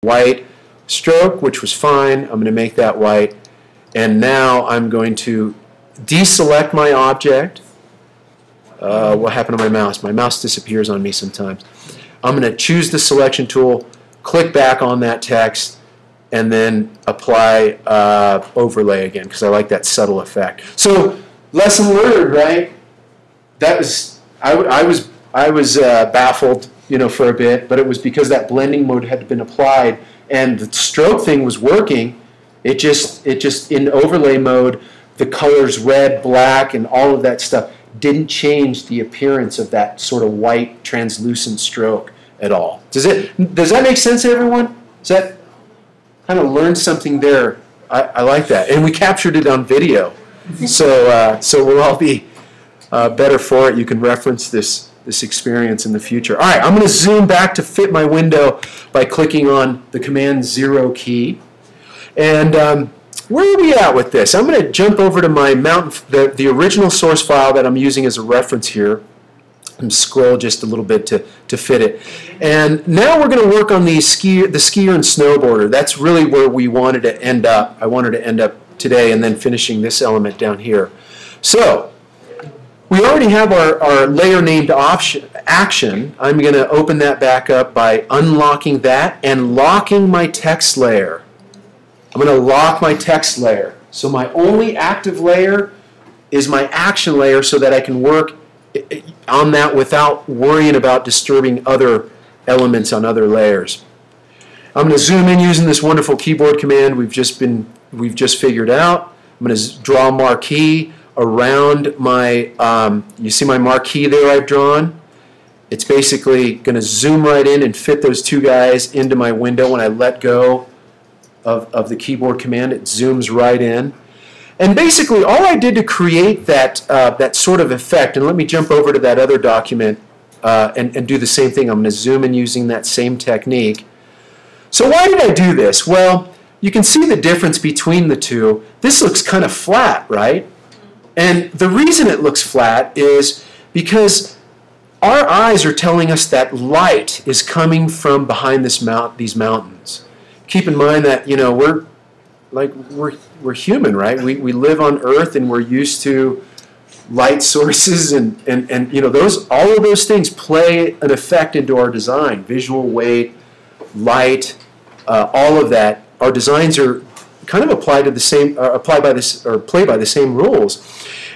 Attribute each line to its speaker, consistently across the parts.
Speaker 1: white stroke, which was fine. I'm going to make that white. And now I'm going to deselect my object. What happened to my mouse? My mouse disappears on me sometimes. I'm going to choose the selection tool, click back on that text, and then apply overlay again, because I like that subtle effect. So lesson learned, right? That was I was baffled, you know, for a bit, but it was because that blending mode had been applied and the stroke thing was working. It just in overlay mode, the colors red, black, and all of that stuff didn't change the appearance of that sort of white translucent stroke at all. Does that make sense to everyone? Does that kind of learn something there? I like that, and we captured it on video, so we'll all be better for it. You can reference this experience in the future. All right, I'm going to zoom back to fit my window by clicking on the Command 0 key. And where are we at with this? I'm going to jump over to my the original source file that I'm using as a reference here, and scroll just a little bit to fit it. And now we're going to work on the skier and snowboarder. That's really where we wanted to end up. I wanted to end up today and then finishing this element down here. So we already have our layer named action. I'm going to open that back up by unlocking that and locking my text layer. I'm going to lock my text layer. So my only active layer is my action layer so that I can work on that without worrying about disturbing other elements on other layers. I'm going to zoom in using this wonderful keyboard command we've just figured out. I'm going to draw a marquee around my, you see my marquee there I've drawn? It's basically going to zoom right in and fit those two guys into my window. When I let go of the keyboard command, it zooms right in. And basically all I did to create that, that sort of effect, and let me jump over to that other document and do the same thing. I'm going to zoom in using that same technique. So why did I do this? Well, you can see the difference between the two. This looks kind of flat, right? And the reason it looks flat is because our eyes are telling us that light is coming from behind these mountains. Keep in mind that, you know, we're human, right? We live on Earth and we're used to light sources and you know, all of those things play an effect into our design. Visual weight, light, all of that. Our designs are kind of applied to the same, play by the same rules.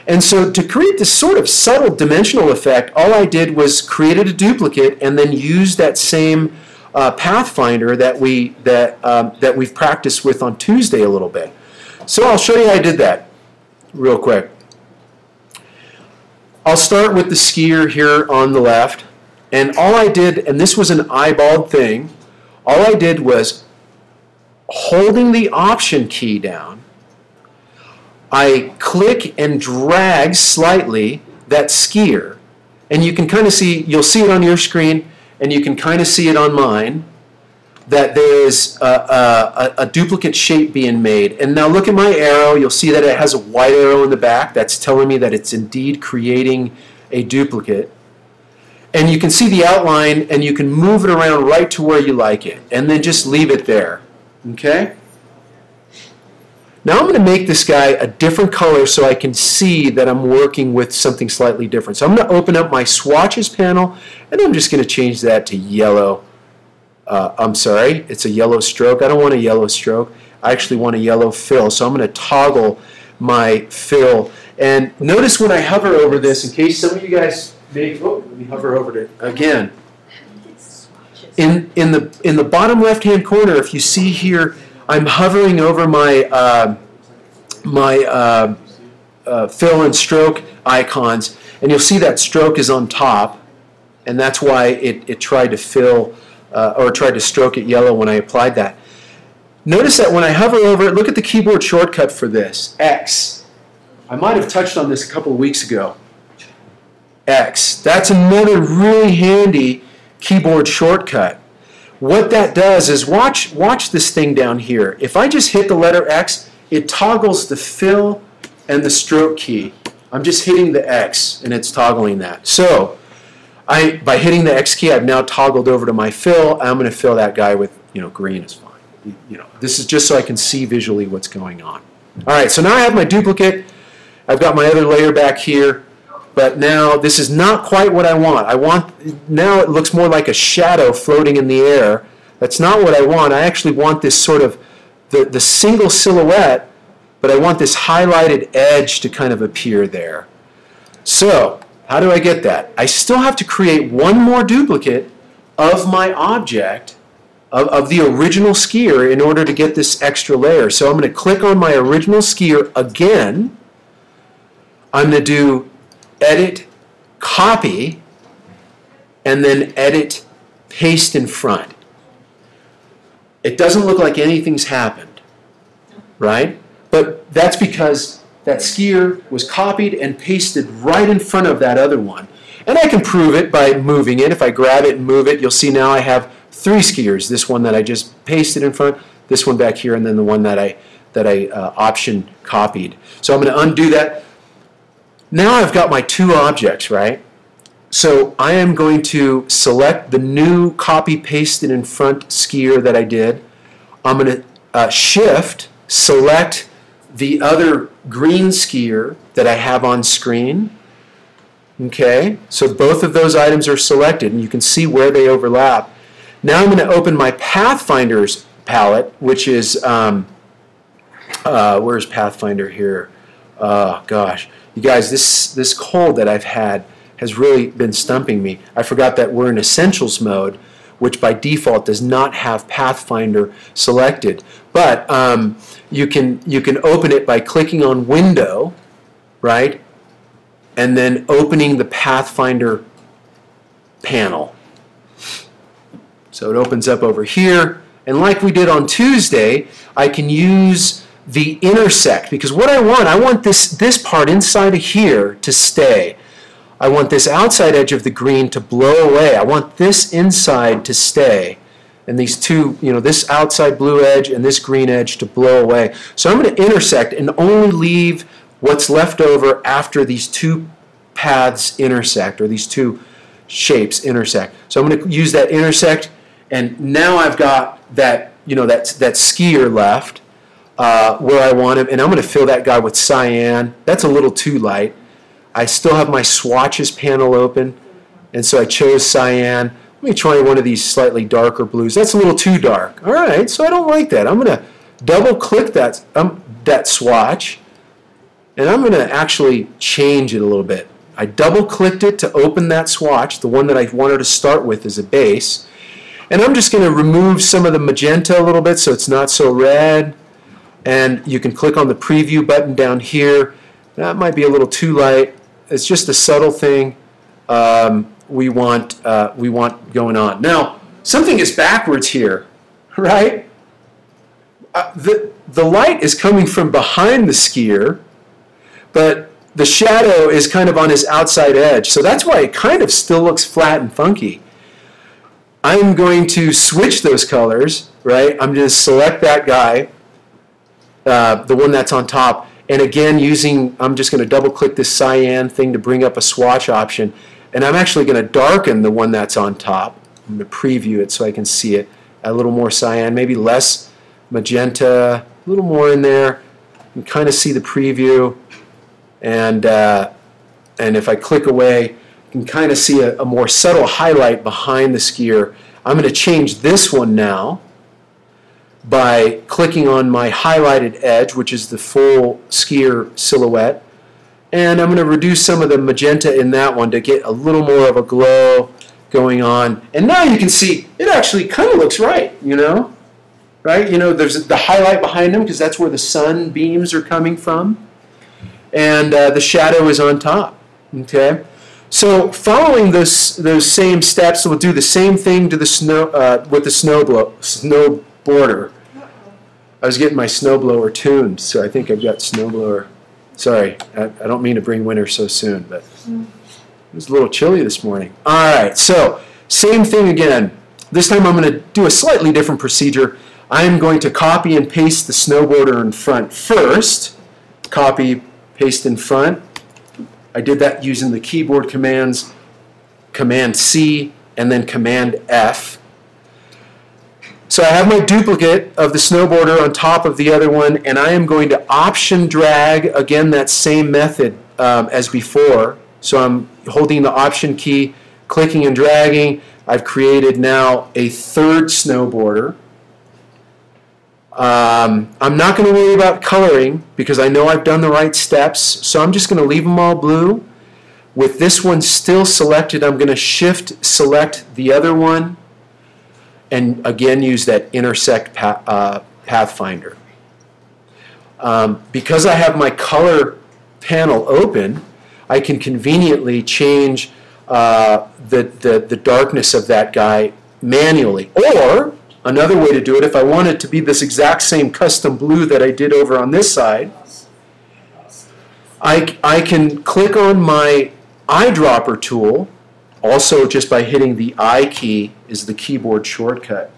Speaker 1: And so to create this sort of subtle dimensional effect, all I did was created a duplicate and then used that same pathfinder that we've practiced with on Tuesday a little bit. So I'll show you how I did that real quick. I'll start with the skier here on the left, and all I did, and this was an eyeballed thing, all I did was holding the Option key down, I click and drag slightly that skier, and you can kind of see, you'll see it on your screen, and you can kind of see it on mine, that there is a duplicate shape being made. And now look at my arrow. You'll see that it has a white arrow in the back. That's telling me that it's indeed creating a duplicate. And you can see the outline, and you can move it around right to where you like it, and then just leave it there. Okay? Now I'm going to make this guy a different color so I can see that I'm working with something slightly different. So I'm going to open up my swatches panel, and I'm just going to change that to yellow. I'm sorry, it's a yellow stroke. I don't want a yellow stroke. I actually want a yellow fill. So I'm going to toggle my fill. And notice when I hover over this, in case some of you guys may, oh, let me hover over it again. In the bottom left-hand corner, if you see here, I'm hovering over my fill and stroke icons, and you'll see that stroke is on top, and that's why it tried to fill or tried to stroke it yellow when I applied that. Notice that when I hover over it, look at the keyboard shortcut for this, X. I might have touched on this a couple of weeks ago. X. That's another really handy keyboard shortcut. What that does is watch this thing down here. If I just hit the letter X, it toggles the fill and the stroke key. I'm just hitting the X and it's toggling that. So by hitting the X key, I've now toggled over to my fill. I'm going to fill that guy with green is fine. This is just so I can see visually what's going on. All right, so now I have my duplicate. I've got my other layer back here, but now this is not quite what I want. Now it looks more like a shadow floating in the air. That's not what I want. I actually want this sort of the single silhouette, but I want this highlighted edge to kind of appear there. So how do I get that? I still have to create one more duplicate of my object, of the original skier, in order to get this extra layer. So I'm going to click on my original skier again. I'm going to do Edit, Copy, and then Edit, Paste in front. It doesn't look like anything's happened, right? But that's because that skier was copied and pasted right in front of that other one. And I can prove it by moving it. If I grab it and move it, you'll see now I have 3 skiers. This one that I just pasted in front, this one back here, and then the one that I option copied. So I'm going to undo that. Now I've got my 2 objects, right? So I am going to select the new copy pasted in front skier that I did. I'm going to Shift, select the other green skier that I have on screen. Okay, so both of those items are selected, and you can see where they overlap. Now I'm going to open my Pathfinders palette, which is, where's Pathfinder here? Oh, gosh. You guys, this cold that I've had has really been stumping me. I forgot that we're in Essentials mode, which by default does not have Pathfinder selected. But you can open it by clicking on Window, right? And then opening the Pathfinder panel. So it opens up over here, and like we did on Tuesday, I can use the intersect, because what I want this part inside of here to stay. I want this outside edge of the green to blow away. I want this inside to stay, and these two, this outside blue edge and this green edge to blow away. So I'm going to intersect and only leave what's left over after these 2 paths intersect, or these 2 shapes intersect. So I'm going to use that intersect, and now I've got that, that skier left where I want him, and I'm going to fill that guy with cyan. That's a little too light. I still have my swatches panel open, and so I chose cyan. Let me try one of these slightly darker blues. That's a little too dark. All right, so I don't like that. I'm going to double-click that swatch, and I'm going to actually change it a little bit. I double-clicked it to open that swatch, the one that I wanted to start with as a base. And I'm just going to remove some of the magenta a little bit so it's not so red. And you can click on the preview button down here. That might be a little too light. It's just a subtle thing we want going on. Now, something is backwards here, right? The light is coming from behind the skier, but the shadow is kind of on his outside edge. So that's why it kind of still looks flat and funky. I'm going to switch those colors, right? I'm going to select that guy, the one that's on top, and again I'm just going to double click this cyan thing to bring up a swatch option, and I'm actually going to darken the one that's on top. I'm going to preview it so I can see it. A little more cyan, maybe less magenta, a little more in there. You can kind of see the preview, and if I click away, you can kind of see a more subtle highlight behind the skier. I'm going to change this one now by clicking on my highlighted edge, which is the full skier silhouette, and I'm going to reduce some of the magenta in that one to get a little more of a glow going on. And now you can see it actually kind of looks right, right? There's the highlight behind him because that's where the sun beams are coming from, and the shadow is on top. Okay. So following those same steps, we'll do the same thing to the snow with the snowboarder. I was getting my snowblower tuned, so I think I've got snowblower. Sorry, I don't mean to bring winter so soon, but it was a little chilly this morning. All right, so same thing again. This time I'm going to do a slightly different procedure. I'm going to copy and paste the snowboarder in front first. Copy, paste in front. I did that using the keyboard commands, Command C and then Command F. So I have my duplicate of the snowboarder on top of the other one, and I am going to option drag, again, that same method as before. So I'm holding the option key, clicking and dragging. I've created now a third snowboarder. I'm not going to worry about coloring because I know I've done the right steps, so I'm just going to leave them all blue. With this one still selected, I'm going to shift select the other one and again use that intersect pathfinder. Because I have my color panel open, I can conveniently change the darkness of that guy manually. Or another way to do it, if I want it to be this exact same custom blue that I did over on this side, I can click on my eyedropper tool, also just by hitting the I key is the keyboard shortcut.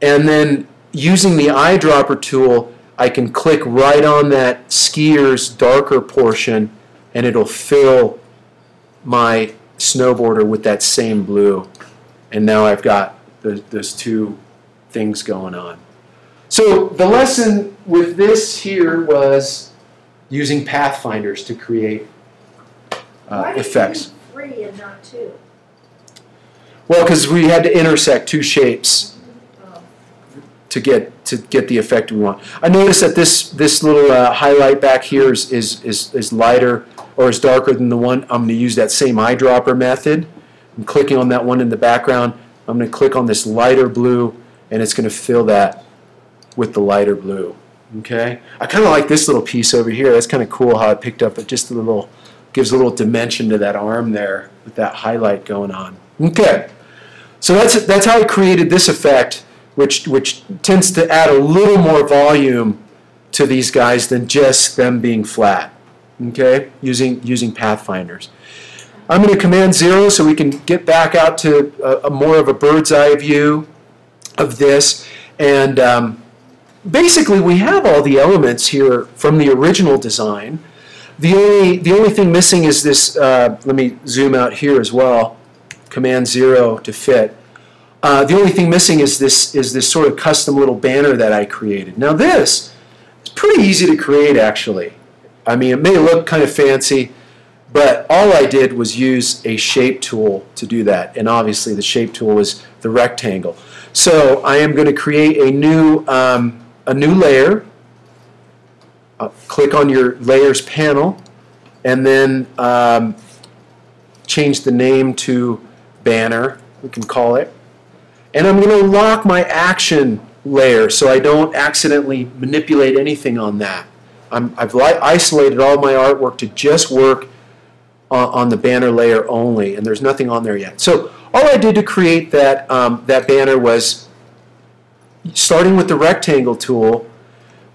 Speaker 1: And then using the eyedropper tool, I can click right on that skier's darker portion and it'll fill my snowboarder with that same blue. And now I've got those two things going on. So the lesson with this here was using pathfinders to create effects.
Speaker 2: Why did you do 3 and not 2?
Speaker 1: Well, because we had to intersect two shapes to get the effect we want. I noticed that this little highlight back here is lighter or is darker than the one. I'm going to use that same eyedropper method. I'm clicking on that one in the background. I'm going to click on this lighter blue, and it's going to fill that with the lighter blue. Okay. I kind of like this little piece over here. That's kind of cool how I picked up just a little, gives a little dimension to that arm there with that highlight going on. Okay. So that's how I created this effect, which tends to add a little more volume to these guys than just them being flat. Okay, using pathfinders. I'm going to Command 0 so we can get back out to a more of a bird's eye view of this. And basically, we have all the elements here from the original design. The only thing missing is this. Let me zoom out here as well. Command 0 to fit. The only thing missing is this sort of custom little banner that I created. Now this is pretty easy to create, actually. I mean, it may look kind of fancy, but all I did was use a shape tool to do that. And obviously the shape tool is the rectangle. So I am going to create a new layer. Click on your layers panel and then change the name to banner, we can call it. And I'm going to lock my action layer so I don't accidentally manipulate anything on that. I've isolated all my artwork to just work on the banner layer only, and there's nothing on there yet. So all I did to create that, that banner was, starting with the rectangle tool,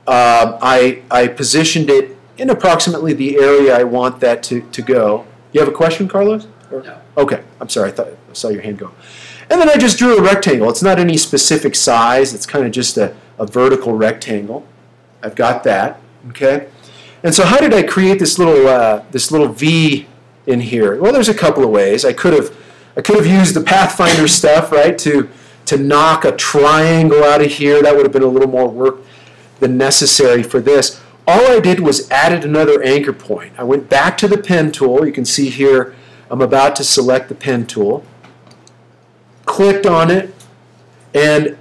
Speaker 1: I positioned it in approximately the area I want that to go. You have a question, Carlos? Or? No. Okay, I'm sorry, I saw your hand go. And then I just drew a rectangle. It's not any specific size. It's kind of just a vertical rectangle. I've got that. Okay. And so how did I create this little V in here? Well, there's a couple of ways. I could have used the Pathfinder stuff, right, to knock a triangle out of here. That would have been a little more work than necessary for this. All I did was added another anchor point. I went back to the pen tool. You can see here I'm about to select the pen tool. Clicked on it and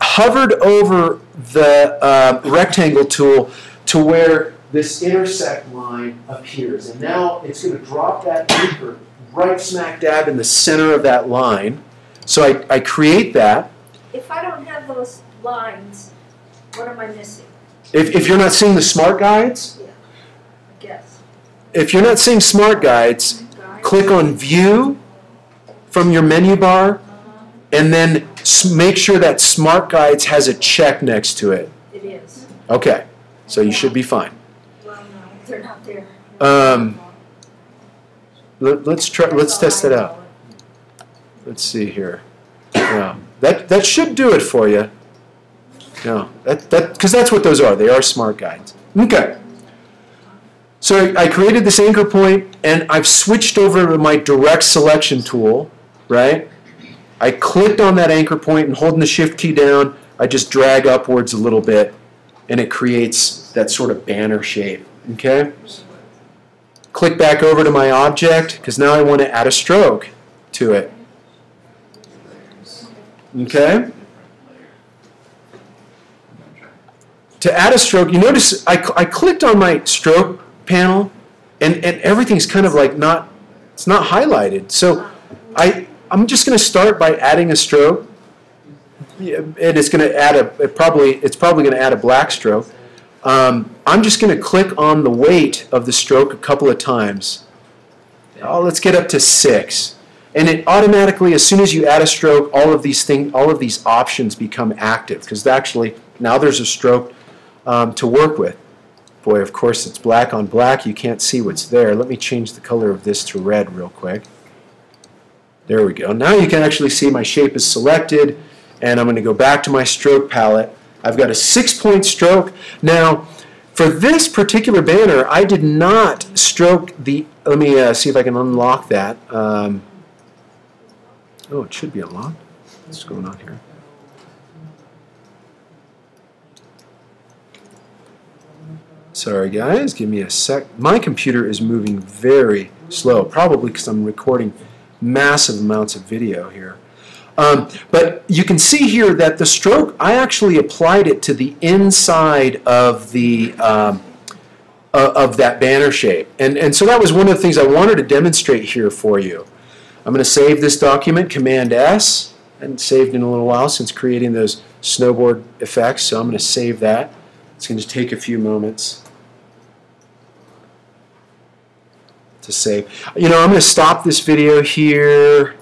Speaker 1: hovered over the rectangle tool to where this intersect line appears. And now it's going to drop that anchor right smack dab in the center of that line. So I create that.
Speaker 2: If I don't have those lines, what am I missing?
Speaker 1: If you're not seeing the smart guides,
Speaker 2: yeah, I guess.
Speaker 1: If you're not seeing smart guides, click on View from your menu bar, and then make sure that Smart Guides has a check next to it.
Speaker 2: It is.
Speaker 1: Okay, so you should be fine.
Speaker 2: Well, no, they're not there.
Speaker 1: Let's test it out. Let's see here. Yeah, that should do it for you. No, because that's what those are. They are Smart Guides. Okay. So I created this anchor point, and I've switched over to my direct selection tool, right? I clicked on that anchor point and holding the shift key down, I just drag upwards a little bit and it creates that sort of banner shape. Okay? Click back over to my object because now I want to add a stroke to it. Okay? To add a stroke, you notice I clicked on my stroke panel and everything's kind of like not, it's not highlighted. So I'm just going to start by adding a stroke. And it's going to add it's probably going to add a black stroke. I'm just going to click on the weight of the stroke a couple of times. Oh, let's get up to 6. And it automatically, as soon as you add a stroke, all of these options become active because actually now there's a stroke to work with. Boy, of course it's black on black. You can't see what's there. Let me change the color of this to red real quick. There we go. Now you can actually see my shape is selected. And I'm going to go back to my stroke palette. I've got a 6-point stroke. Now, for this particular banner, I did not stroke the, let me see if I can unlock that. Oh, it should be unlocked. What's going on here? Sorry, guys. Give me a sec. My computer is moving very slow, probably because I'm recording massive amounts of video here. But you can see here that the stroke, I actually applied it to the inside of the of that banner shape. And so that was one of the things I wanted to demonstrate here for you. I'm going to save this document, Command S. I hadn't saved in a little while since creating those snowboard effects, so I'm going to save that. It's going to take a few moments to save. You know, I'm going to stop this video here.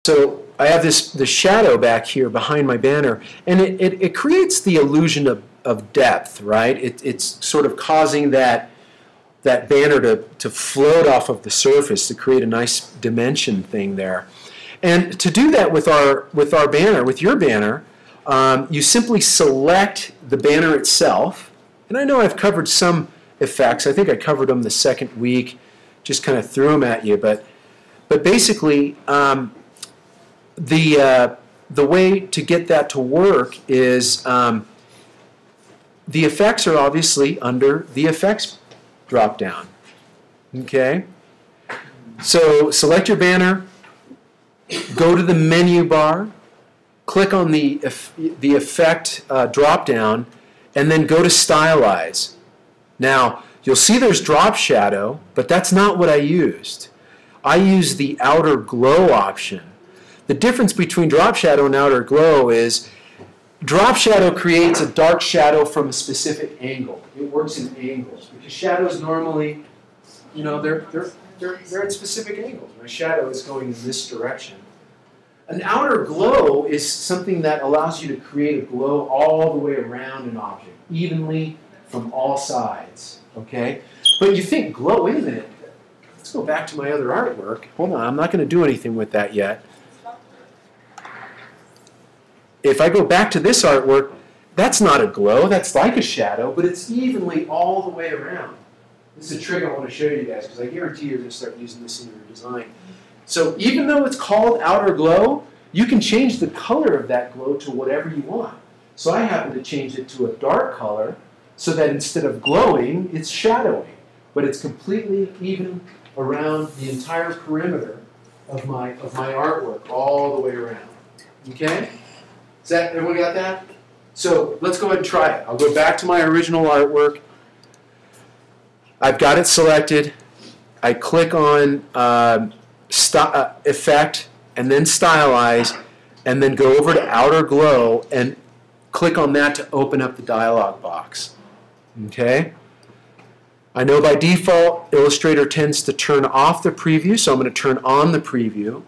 Speaker 1: So I have this shadow back here behind my banner, and it creates the illusion of depth, right? It's sort of causing that banner to float off of the surface to create a nice dimension thing there. And to do that with our banner, with your banner, you simply select the banner itself. And I know I've covered some effects. I think I covered them the second week, just kind of threw them at you. But basically, the way to get that to work is the effects are obviously under the effects drop down. Okay? So select your banner, go to the menu bar, click on the effect drop down, and then go to stylize. Now, you'll see there's drop shadow, but that's not what I used. I used the outer glow option. The difference between drop shadow and outer glow is drop shadow creates a dark shadow from a specific angle. It works in angles because shadows normally, you know, they're at specific angles. My shadow is going in this direction. An outer glow is something that allows you to create a glow all the way around an object, evenly from all sides. Okay? But you think, glow, wait a minute. Let's go back to my other artwork. Hold on, I'm not going to do anything with that yet. If I go back to this artwork, that's not a glow, that's like a shadow, but it's evenly all the way around. This is a trick I want to show you guys, because I guarantee you're going to start using this in your design. So even though it's called outer glow, you can change the color of that glow to whatever you want. So I happen to change it to a dark color, so that instead of glowing, it's shadowing. But it's completely even around the entire perimeter of my artwork, all the way around. Okay? Is that, everyone got that? So let's go ahead and try it. I'll go back to my original artwork. I've got it selected. I click on Effect and then Stylize, and then go over to Outer Glow and click on that to open up the dialog box. Okay? I know by default Illustrator tends to turn off the preview, so I'm going to turn on the preview.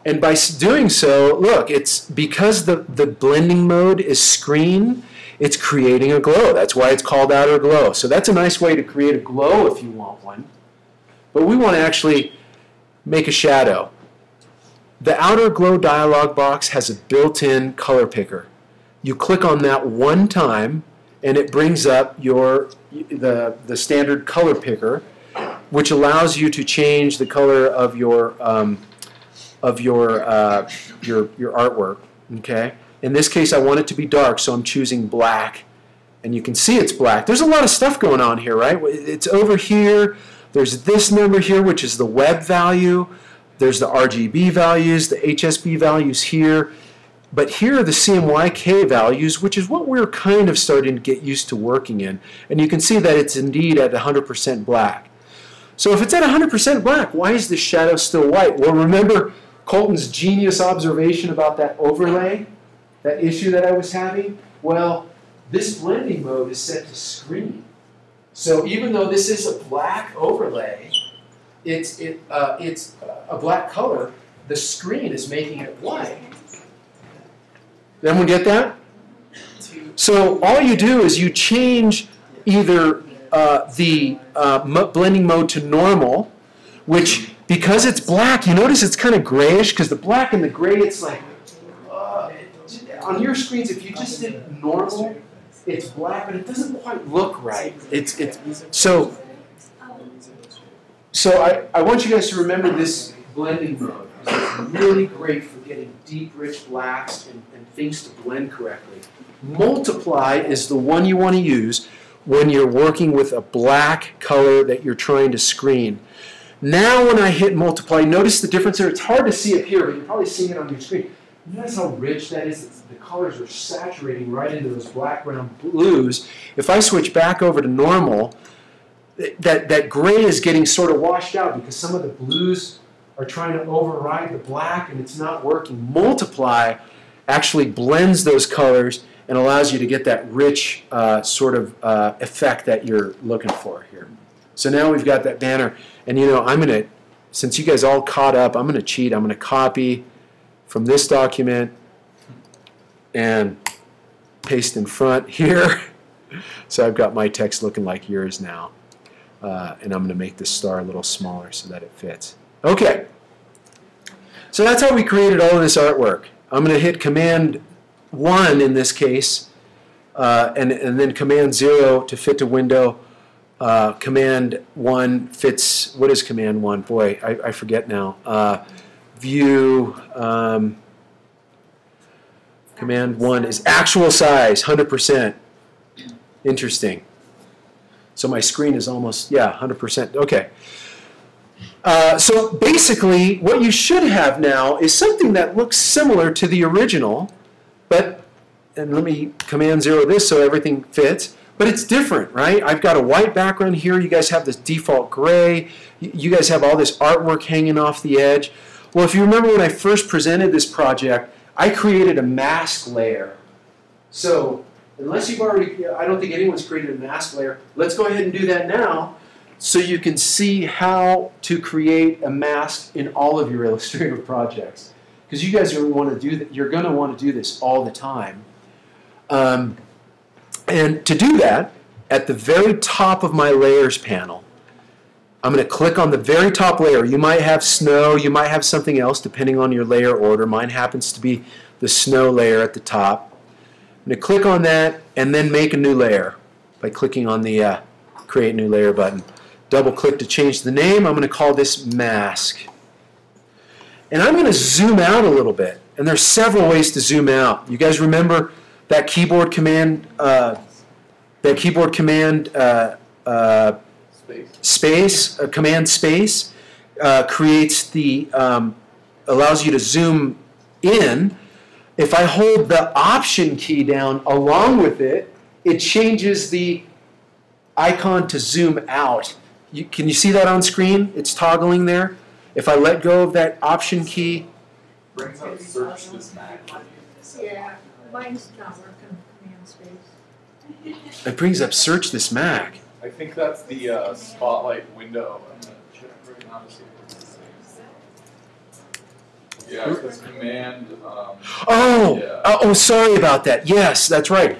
Speaker 1: And by doing so, look, it's because the blending mode is screen, it's creating a glow. That's why it's called outer glow. So that's a nice way to create a glow if you want one. But we want to actually make a shadow. The outer glow dialog box has a built-in color picker. You click on that one time, and it brings up the standard color picker, which allows you to change the color of your artwork. Okay. In this case, I want it to be dark, so I'm choosing black, and you can see it's black. There's a lot of stuff going on here, right? It's over here. There's this number here, which is the web value. There's the RGB values, the HSB values here. But here are the CMYK values, which is what we're kind of starting to get used to working in. And you can see that it's indeed at 100% black. So if it's at 100% black, why is the shadow still white? Well, remember Colton's genius observation about that overlay, that issue that I was having? Well, this blending mode is set to screen. So even though this is a black overlay, it's a black color, the screen is making it white. Did everyone get that? So all you do is you change either the blending mode to normal, which, because it's black, you notice it's kind of grayish, because the black and the gray, it's like, on your screens, if you just did normal, it's black, but it doesn't quite look right. So I want you guys to remember this blending mode. It's really great for getting deep, rich blacks and things to blend correctly. Multiply is the one you want to use when you're working with a black color that you're trying to screen. Now when I hit multiply, notice the difference there. It's hard to see it here, but you're probably seeing it on your screen. Notice how rich that is? The colors are saturating right into those black, brown, blues. If I switch back over to normal, that gray is getting sort of washed out because some of the blues are trying to override the black and it's not working. Multiply actually blends those colors and allows you to get that rich sort of effect that you're looking for here. So now we've got that banner, and you know, I'm going to, since you guys all caught up, I'm going to cheat. I'm going to copy from this document and paste in front here. So I've got my text looking like yours now. And I'm going to make this star a little smaller so that it fits. Okay. So that's how we created all of this artwork. I'm going to hit Command 1 in this case, and then Command 0 to fit to window. Command 1 fits, what is Command 1? Boy, I forget now. View, Command 1 is actual size, 100%. Interesting. So my screen is almost, yeah, 100%. Okay. So basically, what you should have now is something that looks similar to the original, but, and let me Command 0 this so everything fits, but it's different, right? I've got a white background here. You guys have this default gray. You guys have all this artwork hanging off the edge. Well, if you remember when I first presented this project, I created a mask layer. So unless you've already, I don't think anyone's created a mask layer. Let's go ahead and do that now so you can see how to create a mask in all of your Illustrator projects. Because you guys are want to do that, you're going to want to do this all the time. And to do that, at the very top of my layers panel, I'm going to click on the very top layer. You might have snow, you might have something else depending on your layer order. Mine happens to be the snow layer at the top. I'm going to click on that and then make a new layer by clicking on the Create New Layer button. Double click to change the name. I'm going to call this Mask. And I'm going to zoom out a little bit. And there's several ways to zoom out. You guys remember that keyboard command, command space creates the, allows you to zoom in. If I hold the Option key down along with it, it changes the icon to zoom out. Can you see that on screen? It's toggling there. If I let go of that Option key,
Speaker 3: brings up search this Mac.
Speaker 2: Yeah, mine's not working. Command space.
Speaker 1: it brings up Search This Mac.
Speaker 3: I think that's the spotlight window. I'm gonna check right now to see if it's the same. Yeah, it says command.
Speaker 1: Oh, sorry about that. Yes, that's right.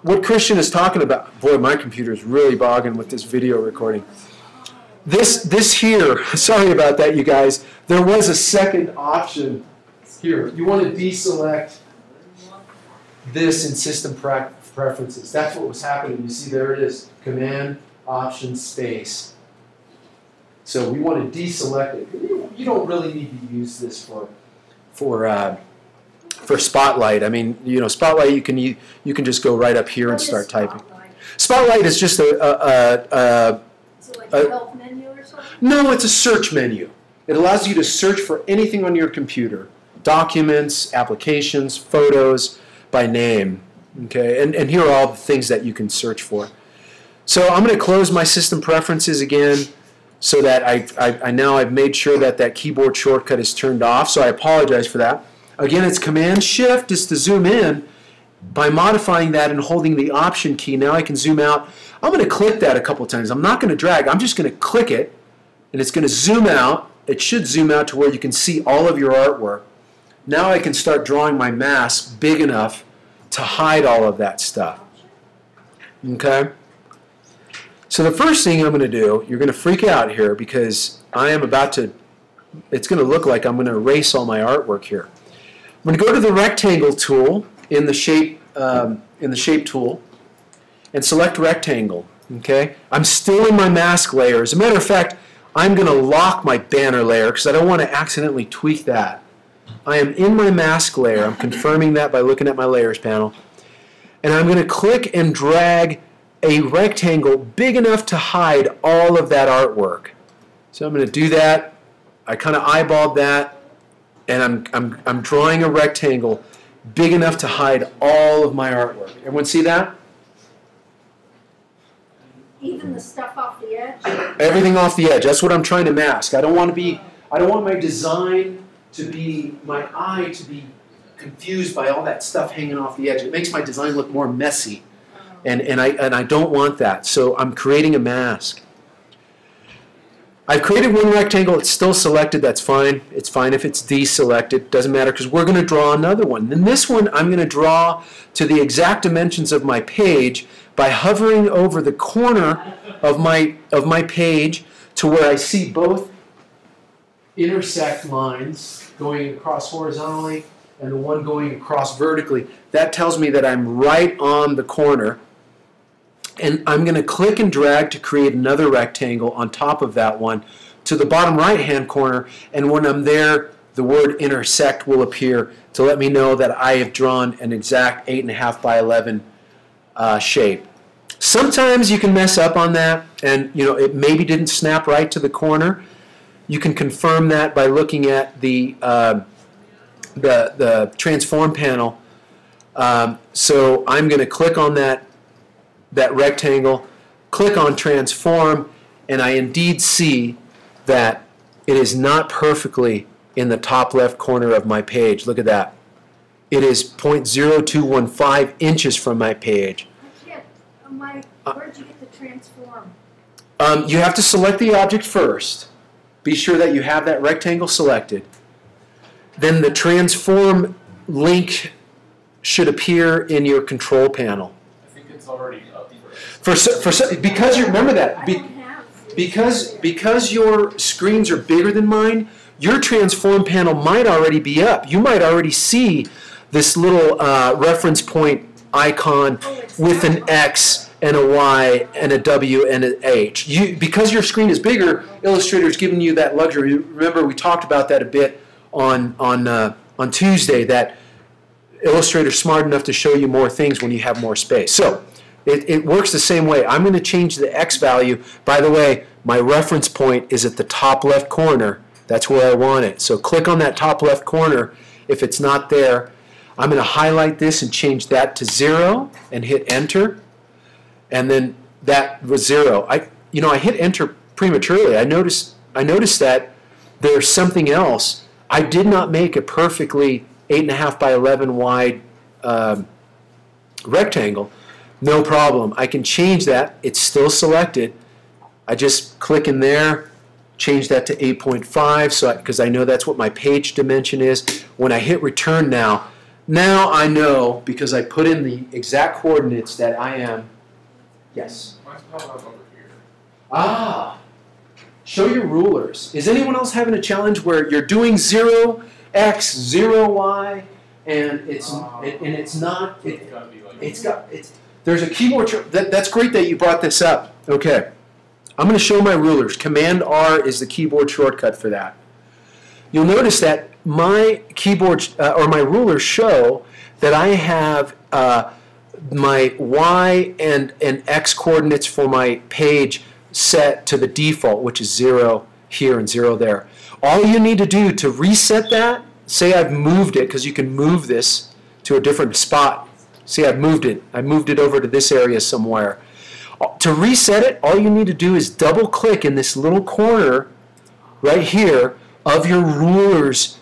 Speaker 1: What Christian is talking about, boy, my computer is really bogging with this video recording. This here, sorry about that, you guys. There was a second option here. You want to deselect this in System Preferences. That's what was happening. You see, there it is, Command, Option, Space. So we want to deselect it. You don't really need to use this for Spotlight. I mean, you know, Spotlight you can just go right up here and start typing. Spotlight is just a
Speaker 2: help menu or something?
Speaker 1: No, it's a search menu. It allows you to search for anything on your computer. Documents, applications, photos, by name. Okay, and here are all the things that you can search for. So I'm going to close my System Preferences again so that I now I've made sure that that keyboard shortcut is turned off, so I apologize for that. Again, it's Command-Shift is to zoom in. By modifying that and holding the Option key, now I can zoom out. I'm going to click that a couple times. I'm not going to drag. I'm just going to click it, and it's going to zoom out. It should zoom out to where you can see all of your artwork. Now I can start drawing my mask big enough to hide all of that stuff. Okay? So the first thing I'm going to do, you're going to freak out here because I am about to, it's going to look like I'm going to erase all my artwork here. I'm going to go to the rectangle tool in the shape tool and select rectangle. Okay? I'm still in my mask layer. As a matter of fact, I'm going to lock my banner layer because I don't want to accidentally tweak that. I am in my mask layer. I'm confirming that by looking at my layers panel. And I'm going to click and drag a rectangle big enough to hide all of that artwork. So I'm going to do that. I kind of eyeballed that. And I'm drawing a rectangle big enough to hide all of my artwork. Everyone see that?
Speaker 2: Even the stuff off the edge?
Speaker 1: Everything off the edge. That's what I'm trying to mask. I don't want my design to be, my eye to be confused by all that stuff hanging off the edge. It makes my design look more messy. And I don't want that. So I'm creating a mask. I've created one rectangle. It's still selected. That's fine. It's fine if it's deselected. Doesn't matter because we're going to draw another one. Then this one I'm going to draw to the exact dimensions of my page by hovering over the corner of my page to where I see both intersect lines going across horizontally and the one going across vertically. That tells me that I'm right on the corner. And I'm going to click and drag to create another rectangle on top of that one to the bottom right-hand corner. And when I'm there, the word intersect will appear to let me know that I have drawn an exact 8.5 by 11 shape. Sometimes you can mess up on that, and it maybe didn't snap right to the corner. You can confirm that by looking at the transform panel. So I'm going to click on that rectangle, click on transform, and I indeed see that it is not perfectly in the top left corner of my page. Look at that. It is 0.0215 inches from my page.
Speaker 2: I can't. Where'd you get the transform?
Speaker 1: You have to select the object first. Be sure that you have that rectangle selected. Then the transform link should appear in your control panel.
Speaker 3: I think it's already up
Speaker 1: Because you remember that because your screens are bigger than mine, your transform panel might already be up. You might already see this little reference point icon with an X and a Y and a W and an H. Because your screen is bigger, Illustrator's giving you that luxury. Remember, we talked about that a bit on Tuesday, that Illustrator's smart enough to show you more things when you have more space. So it works the same way. I'm going to change the X value. By the way, my reference point is at the top left corner. That's where I want it. So click on that top left corner. If it's not there, I'm going to highlight this and change that to 0 and hit enter. And then that was 0. I hit enter prematurely. I noticed that there's something else. I did not make a perfectly 8.5 by 11 wide rectangle. No problem. I can change that. It's still selected. I just click in there, change that to 8.5 because I know that's what my page dimension is. When I hit return now I know, because I put in the exact coordinates, that I am. Yes.
Speaker 3: Mine's popping up over here.
Speaker 1: Ah. Show your rulers. Is anyone else having a challenge where you're doing 0x, 0y, and it's not? There's a keyboard. That's great that you brought this up. Okay. I'm going to show my rulers. Command R is the keyboard shortcut for that. You'll notice that my keyboard or my rulers show that I have my Y and X coordinates for my page set to the default, which is 0 here and 0 there. All you need to do to reset that, say I've moved it, because you can move this to a different spot. See, I've moved it. I moved it over to this area somewhere. To reset it, all you need to do is double click in this little corner right here of your rulers.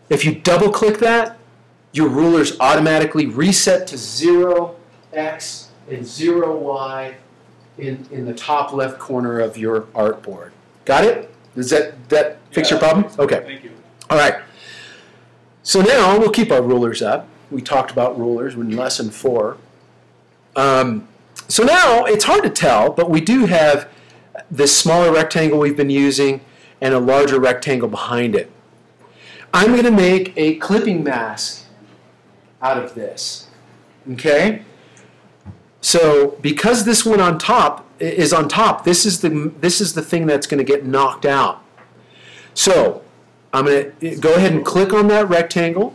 Speaker 1: If you double click that, your rulers automatically reset to 0x and 0y in the top left corner of your artboard. Got it? Does that fix your problem? Okay.
Speaker 3: Thank you.
Speaker 1: All right. So now we'll keep our rulers up. We talked about rulers in lesson 4. So now it's hard to tell, but we do have this smaller rectangle we've been using and a larger rectangle behind it. I'm going to make a clipping mask out of this. Okay? So because this one on top is on top, this is the thing that's going to get knocked out. So I'm going to go ahead and click on that rectangle,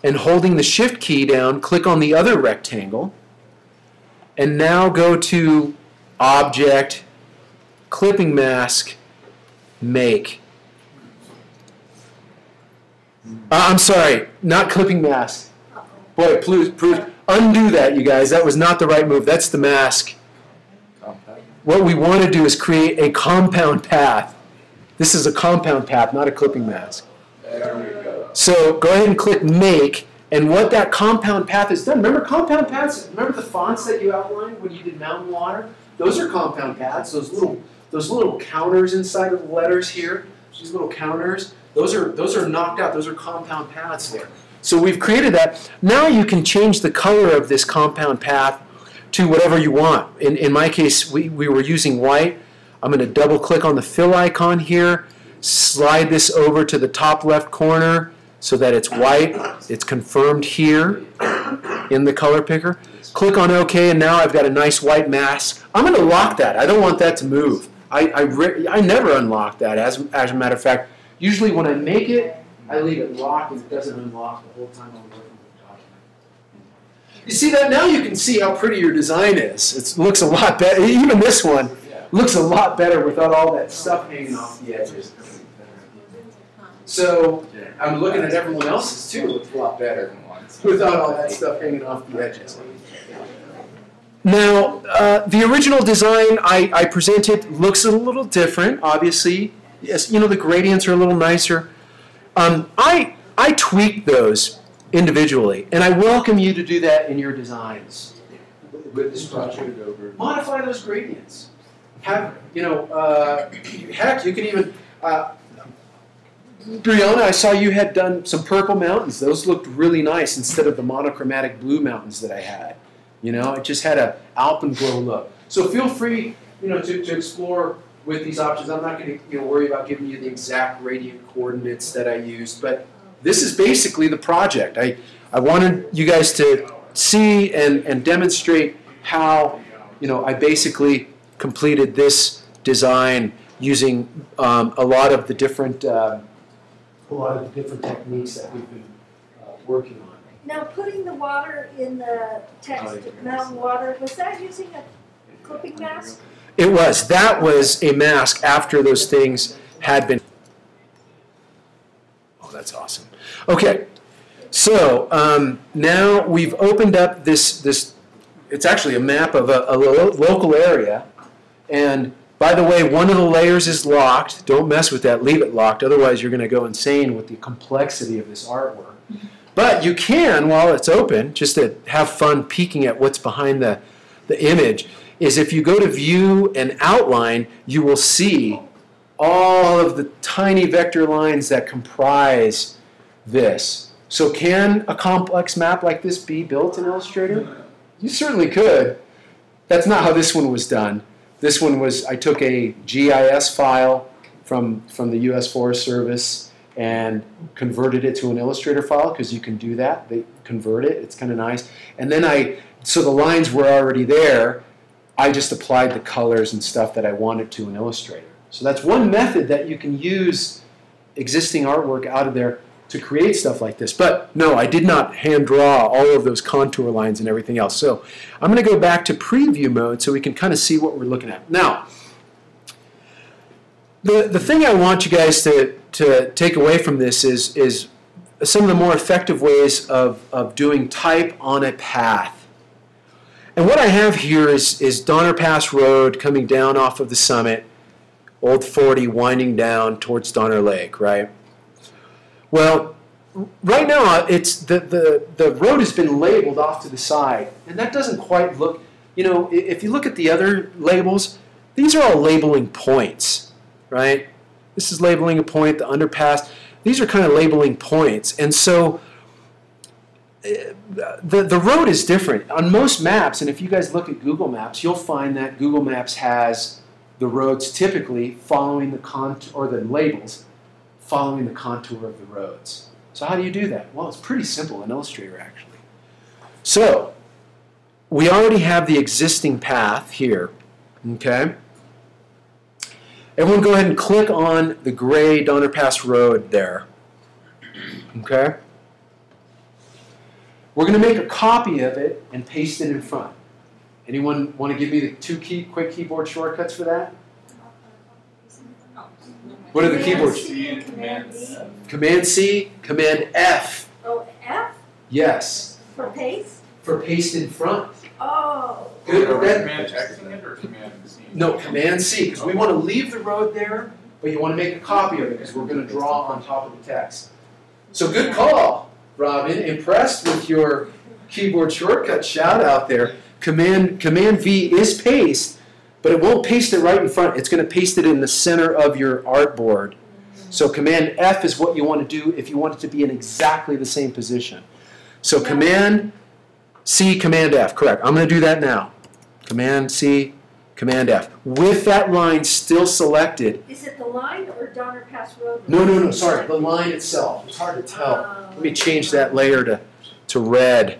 Speaker 1: and holding the shift key down, click on the other rectangle, and now go to Object, Clipping Mask, Make. I'm sorry, not Clipping Mask. Boy, please undo that, you guys. That was not the right move. That's the mask. What we want to do is create a compound path. This is a compound path, not a clipping mask.
Speaker 3: There we go.
Speaker 1: So go ahead and click Make, and what that compound path has done, remember compound paths, remember the fonts that you outlined when you did Mountain Water? Those are compound paths, those little those little counters inside of the letters here, these little counters, those are knocked out. Those are compound paths there. So we've created that. Now you can change the color of this compound path to whatever you want. In my case, we were using white. I'm going to double click on the fill icon here, slide this over to the top left corner so that it's white. It's confirmed here in the color picker. Click on OK, and now I've got a nice white mask. I'm going to lock that. I don't want that to move. I never unlock that. As a matter of fact, usually when I make it, I leave it locked and it doesn't unlock the whole time I'm working with the document. You see that? Now you can see how pretty your design is. It looks a lot better. Even this one looks a lot better without all that stuff hanging off the edges. So I'm looking at everyone else's too. It looks a lot better without all that stuff hanging off the edges. Now, the original design I presented looks a little different, obviously. Yes, you know, the gradients are a little nicer. I tweaked those individually, and I welcome you to do that in your designs with this project. Modify those gradients. Have, you know, heck, you can even, Brianna, I saw you had done some purple mountains. Those looked really nice instead of the monochromatic blue mountains that I had. You know, it just had an alpenglow look. So feel free, you know, to explore with these options. I'm not going to worry about giving you the exact gradient coordinates that I used, but this is basically the project. I wanted you guys to see and demonstrate how, you know, I basically completed this design using a lot of the different techniques that we've been working on.
Speaker 2: Now, putting the water in the text, mountain water, was that using a clipping mask?
Speaker 1: It was. That was a mask after those things had been. Oh, that's awesome. Okay, so now we've opened up this. It's actually a map of a local area, and by the way, one of the layers is locked. Don't mess with that. Leave it locked. Otherwise, you're going to go insane with the complexity of this artwork. But you can, while it's open, just to have fun peeking at what's behind the image, is if you go to View and Outline, you will see all of the tiny vector lines that comprise this. So can a complex map like this be built in Illustrator? You certainly could. That's not how this one was done. This one was, I took a GIS file from the U.S. Forest Service and converted it to an Illustrator file, because you can do that. They convert it. It's kind of nice. And then so the lines were already there. I just applied the colors and stuff that I wanted to in Illustrator. So that's one method that you can use existing artwork out of there to create stuff like this. But no, I did not hand draw all of those contour lines and everything else. So I'm going to go back to preview mode so we can kind of see what we're looking at. Now, the thing I want you guys to take away from this is some of the more effective ways of doing type on a path. And what I have here is Donner Pass Road coming down off of the summit, Old 40 winding down towards Donner Lake, right? Well, right now it's the road has been labeled off to the side, and that doesn't quite look, you know, if you look at the other labels, these are all labeling points, right? This is labeling a point, the underpass. These are kind of labeling points. And so the road is different. On most maps, and if you guys look at Google Maps, you'll find that Google Maps has the roads typically following the contour, or the labels following the contour of the roads. So how do you do that? Well, it's pretty simple in Illustrator, actually. So we already have the existing path here, okay? Everyone go ahead and click on the gray Donner Pass Road there. Okay? We're going to make a copy of it and paste it in front. Anyone want to give me the quick keyboard shortcuts for that? What are the keyboards?
Speaker 3: C and Command C.
Speaker 1: Command C, Command F.
Speaker 2: Oh, F?
Speaker 1: Yes.
Speaker 2: For paste?
Speaker 1: For paste in front.
Speaker 2: Oh.
Speaker 1: Good.
Speaker 3: Are we Command Xing it or Command C?
Speaker 1: No, Command C, because we want to leave the road there, but you want to make a copy of it because we're going to draw on top of the text. So good call, Robin. Impressed with your keyboard shortcut shout out there. Command V is paste, but it won't paste it right in front. It's going to paste it in the center of your artboard. So Command F is what you want to do if you want it to be in exactly the same position. So Command C, Command F, correct. I'm going to do that now. Command C, Command F. With that line still selected.
Speaker 2: Is it the line or Donner Pass Road?
Speaker 1: No, sorry, the line itself. It's hard to tell. Let me change that layer to red.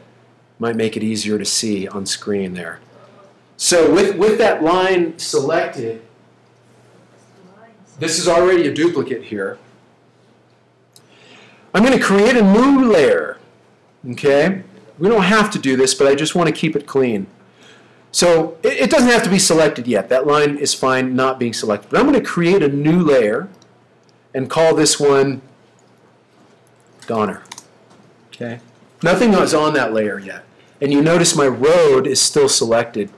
Speaker 1: Might make it easier to see on screen there. So with that line selected, this is already a duplicate here. I'm going to create a new layer. Okay? We don't have to do this, but I just want to keep it clean. So it doesn't have to be selected yet. That line is fine not being selected. But I'm going to create a new layer and call this one Donner. Okay? Nothing is on that layer yet. And you notice my road is still selected.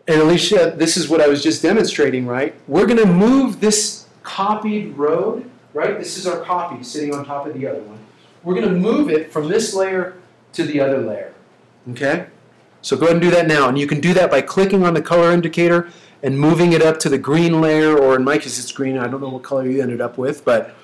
Speaker 1: And Alicia, this is what I was just demonstrating, right? We're going to move this copied road, right? This is our copy sitting on top of the other one. We're going to move it from this layer to the other layer. Okay? So go ahead and do that now. And you can do that by clicking on the color indicator and moving it up to the green layer, or in my case it's green. I don't know what color you ended up with, but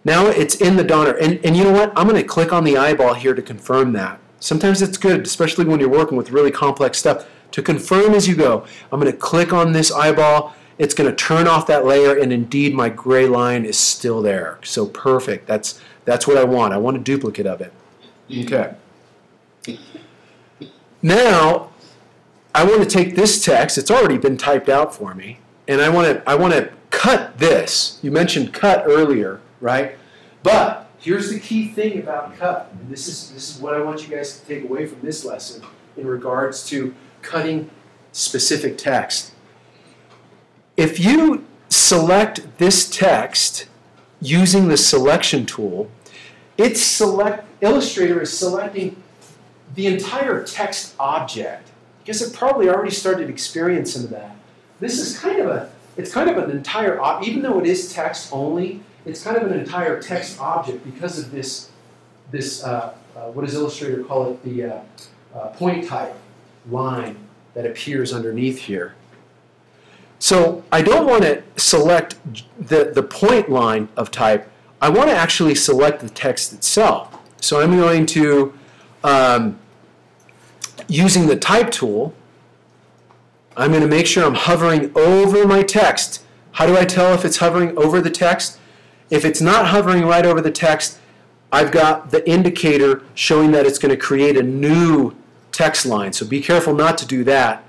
Speaker 1: now it's in the Donner. And you know what? I'm going to click on the eyeball here to confirm that. Sometimes it's good, especially when you're working with really complex stuff, to confirm as you go. I'm going to click on this eyeball. It's going to turn off that layer, and indeed my gray line is still there. So perfect. That's what I want. I want a duplicate of it. Okay. Now, I want to take this text. It's already been typed out for me, and I want to cut this. You mentioned cut earlier, right? But here's the key thing about cut, and this is what I want you guys to take away from this lesson in regards to cutting specific text. If you select this text using the selection tool, Illustrator is selecting the entire text object. I guess it probably already started experiencing that. This is kind of an entire, even though it is text only, it's kind of an entire text object because of this what does Illustrator call it, the point type line that appears underneath here. So I don't want to select the point line of type. I want to actually select the text itself. So I'm going to, using the type tool, I'm going to make sure I'm hovering over my text. How do I tell if it's hovering over the text? If it's not hovering right over the text, I've got the indicator showing that it's going to create a new text line. So be careful not to do that.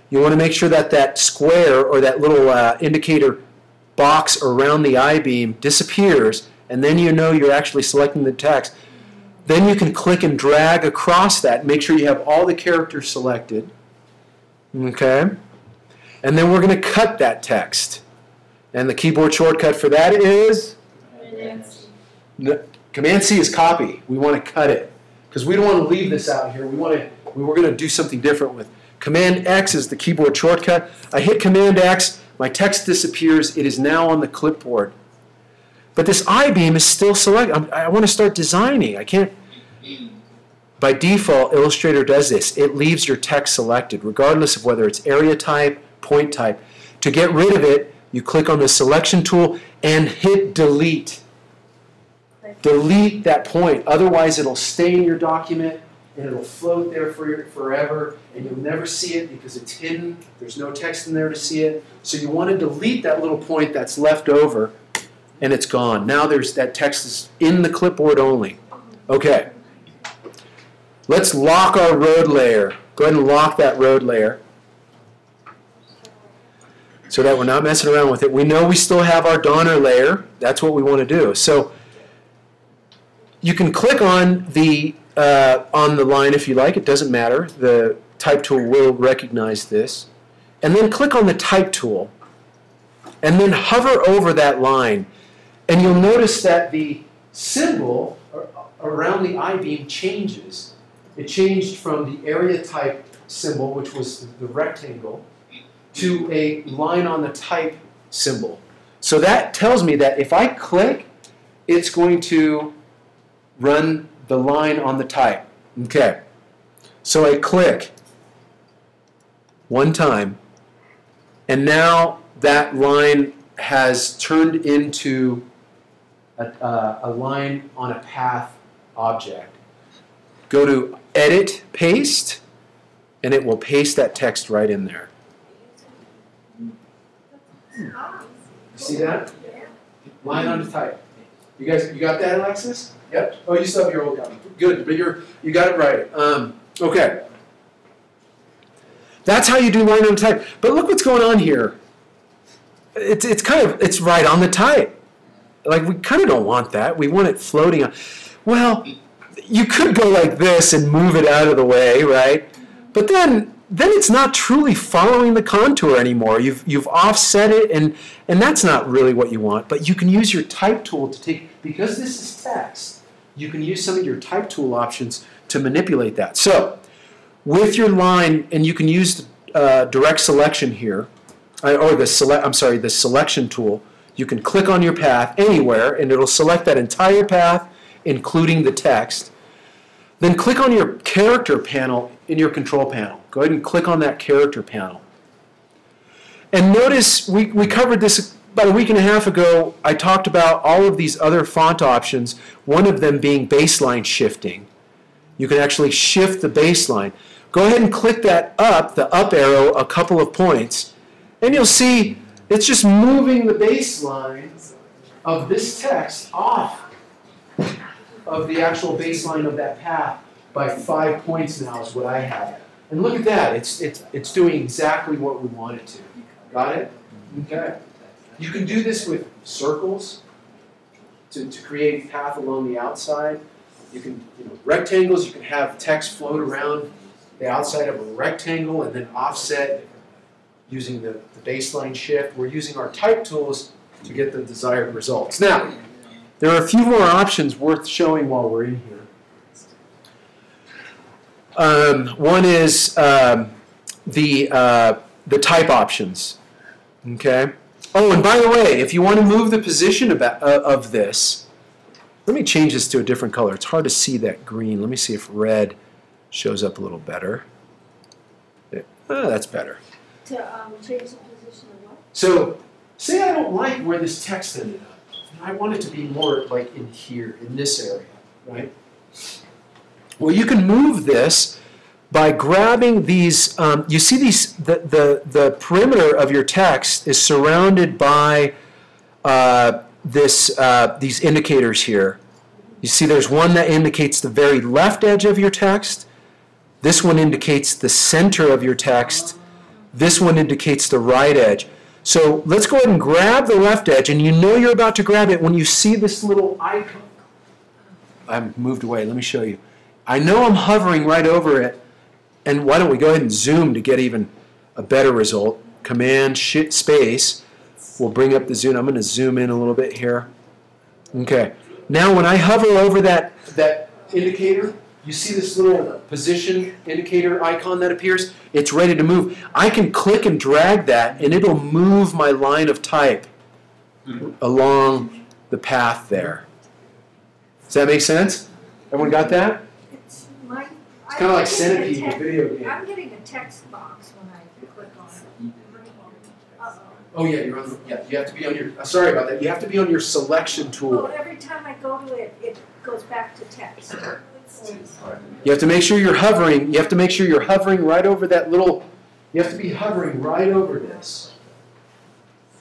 Speaker 1: You want to make sure that that square or that little indicator box around the I-beam disappears, and then you know you're actually selecting the text. Then you can click and drag across that. Make sure you have all the characters selected. Okay? And then we're going to cut that text. And the keyboard shortcut for that is? Command C is copy. We want to cut it. Because we don't want to leave this out here. We're going to do something different with. Command X is the keyboard shortcut. I hit Command X. My text disappears. It is now on the clipboard. But this I-beam is still selected. I want to start designing. I can't. By default, Illustrator does this. It leaves your text selected, regardless of whether it's area type, point type. To get rid of it, you click on the selection tool and hit delete. Delete that point. Otherwise, it'll stay in your document and it'll float there forever, and you'll never see it because it's hidden. There's no text in there to see it. So you want to delete that little point that's left over, and it's gone. Now that text is in the clipboard only. Okay. Let's lock our road layer. Go ahead and lock that road layer so that we're not messing around with it. We know we still have our Donner layer. That's what we want to do. So you can click on the line if you like. It doesn't matter. The type tool will recognize this. And then click on the type tool. And then hover over that line. And you'll notice that the symbol around the I-beam changes. It changed from the area type symbol, which was the rectangle, to a line on the type symbol. So that tells me that if I click, it's going to run the line on the type. Okay. So I click. one time, and now that line has turned into a line on a path object. Go to Edit, Paste, and it will paste that text right in there. You see that? Line on the type. You guys, you got that, Alexis? Yep. Oh, you still have your old copy. Good, but you got it right. Okay. That's how you do line on type. But look what's going on here. It's right on the type. Like, we kind of don't want that. We want it floating on. Well, you could go like this and move it out of the way, right? But then it's not truly following the contour anymore. You've offset it, and that's not really what you want. But you can use your type tool to take, because this is text, you can use some of your type tool options to manipulate that. So with your line, and you can use direct selection here, or the selection tool. You can click on your path anywhere, and it'll select that entire path, including the text. Then click on your character panel in your control panel. Go ahead and click on that character panel. And notice we covered this about a week and a half ago. I talked about all of these other font options, one of them being baseline shifting. You can actually shift the baseline. Go ahead and click that up, the up arrow, a couple of points, and you'll see it's just moving the baseline of this text off of the actual baseline of that path by 5 points now is what I have. And look at that. It's doing exactly what we want it to. Got it? Okay. You can do this with circles to create path along the outside. You can, rectangles, you can have text float around the outside of a rectangle and then offset using the baseline shift. We're using our type tools to get the desired results. Now, there are a few more options worth showing while we're in here. One is the type options. Okay. Oh, and by the way, if you want to move the position of this, let me change this to a different color. It's hard to see that green. Let me see if red shows up a little better. That's better.
Speaker 2: To change the position of what?
Speaker 1: So, say I don't like where this text ended up. I want it to be more like in here, in this area, right? Well, you can move this by grabbing these. You see these. The perimeter of your text is surrounded by these indicators here. You see, there's one that indicates the very left edge of your text. This one indicates the center of your text. This one indicates the right edge. So let's go ahead and grab the left edge, and you know you're about to grab it when you see this little icon. I've moved away. Let me show you. I know I'm hovering right over it, and why don't we go ahead and zoom to get even a better result. Command space will bring up the zoom. I'm going to zoom in a little bit here. Okay. Now when I hover over that indicator, you see this little position indicator icon that appears? It's ready to move. I can click and drag that, and it'll move my line of type along the path there. Does that make sense? Everyone got that?
Speaker 2: It's
Speaker 1: kind of like Centipede, the video game.
Speaker 2: I'm getting a text box when I click on it. Uh-oh.
Speaker 1: Oh yeah, you're on. Yeah, you have to be on your. Sorry about that. You have to be on your selection tool.
Speaker 2: Well, every time I go to it, it goes back to text.
Speaker 1: You have to make sure you're hovering. You have to make sure you're hovering right over that little. You have to be hovering right over this,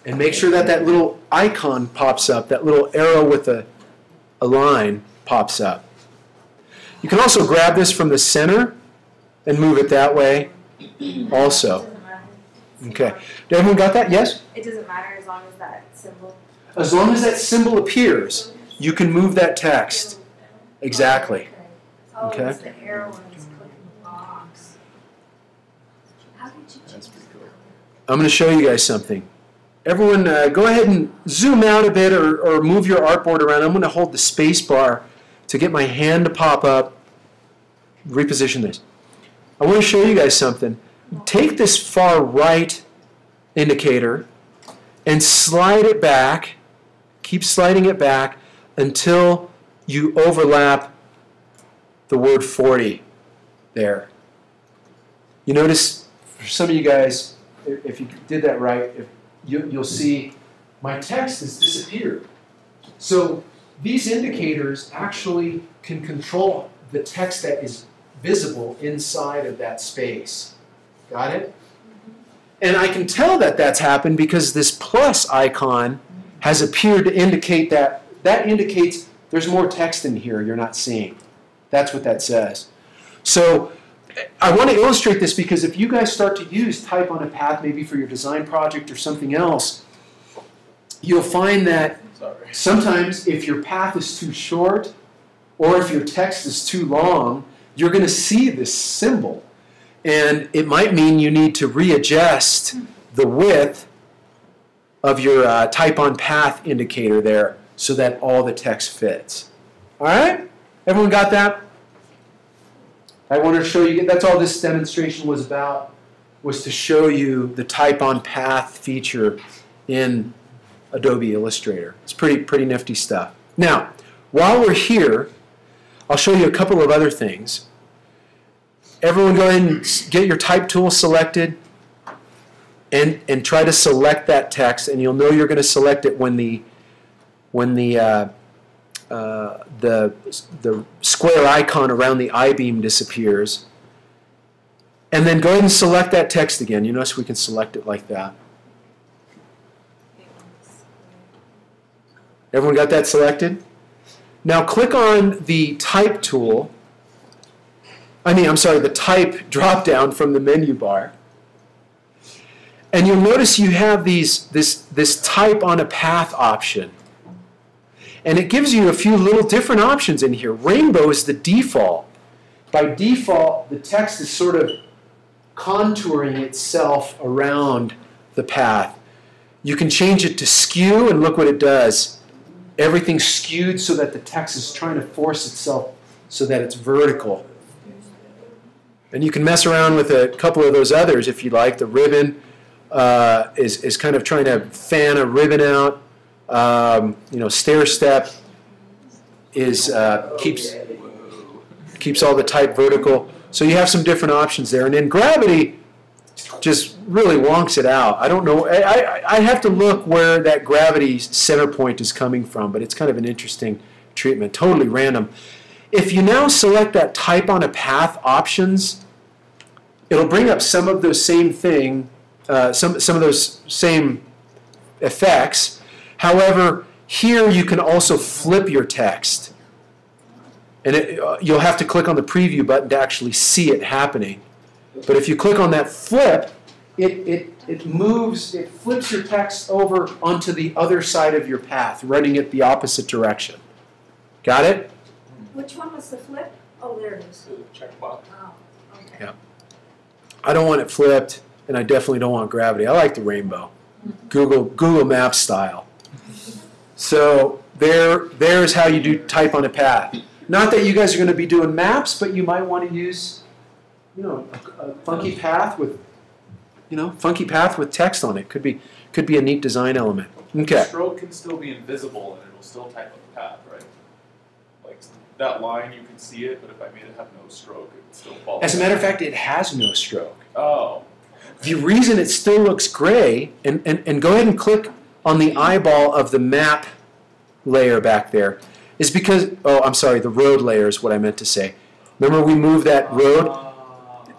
Speaker 1: and make sure that that little icon pops up. That little arrow with a line pops up. You can also grab this from the center and move it that way. Also. Okay. Did everyone got that? Yes?
Speaker 4: It doesn't matter as long as that symbol.
Speaker 1: As long as that symbol appears, you can move that text. Exactly.
Speaker 2: Oh,
Speaker 1: Okay.
Speaker 2: it's the arrow when it's clicking the box. How did you change that?
Speaker 1: I'm going to show you guys something. Everyone, go ahead and zoom out a bit or move your artboard around. I'm going to hold the space bar to get my hand to pop up. Reposition this. I want to show you guys something. Take this far right indicator and slide it back. Keep sliding it back until you overlap the word 40 there. You notice for some of you guys, if you did that right, you'll see my text has disappeared. So these indicators actually can control the text that is visible inside of that space. Got it? And I can tell that that's happened because this plus icon has appeared to indicate that indicates there's more text in here you're not seeing. That's what that says. So I want to illustrate this because if you guys start to use type on a path, maybe for your design project or something else, you'll find that sometimes if your path is too short or if your text is too long, you're going to see this symbol. And it might mean you need to readjust the width of your type on path indicator there so that all the text fits. All right? Everyone got that? I wanted to show you, that's all this demonstration was about, was to show you the type on path feature in Adobe Illustrator. It's pretty nifty stuff. Now, while we're here, I'll show you a couple of other things. Everyone go ahead and get your type tool selected and try to select that text, and you'll know you're going to select it when the square icon around the I-beam disappears. And then go ahead and select that text again. You notice we can select it like that. Everyone got that selected? Now click on the type tool. The type drop-down from the menu bar. And you'll notice you have this type on a path option. And it gives you a few little different options in here. Rainbow is the default. By default, the text is sort of contouring itself around the path. You can change it to skew, and look what it does. Everything's skewed so that the text is trying to force itself so that it's vertical. And you can mess around with a couple of those others if you like. The ribbon is kind of trying to fan a ribbon out. Stair step is keeps all the type vertical. So you have some different options there. And then gravity just really wonks it out. I don't know. I have to look where that gravity center point is coming from, but it's kind of an interesting treatment. Totally random. If you now select that type on a path options, it'll bring up some of those same some of those same effects. However, here you can also flip your text. And you'll have to click on the preview button to actually see it happening. But if you click on that flip, it flips your text over onto the other side of your path, running it the opposite direction. Got it?
Speaker 2: Which one was the flip? Oh, there it is.
Speaker 3: Check box.
Speaker 2: Oh, okay.
Speaker 1: Yeah. I don't want it flipped, and I definitely don't want gravity. I like the rainbow. Google Maps style. So there's how you do type on a path. Not that you guys are going to be doing maps, but you might want to use, a funky path with, text on it. Could be a neat design element. Okay.
Speaker 3: The stroke can still be invisible, and it'll still type on the path, right? Like that line, you can see it, but if I made it have no stroke, it would still fall.
Speaker 1: As a matter of fact, it has no stroke.
Speaker 3: Oh.
Speaker 1: The reason it still looks gray, and go ahead and click on the eyeball of the map layer back there, is because, the road layer is what I meant to say. Remember we moved that road?
Speaker 3: Okay.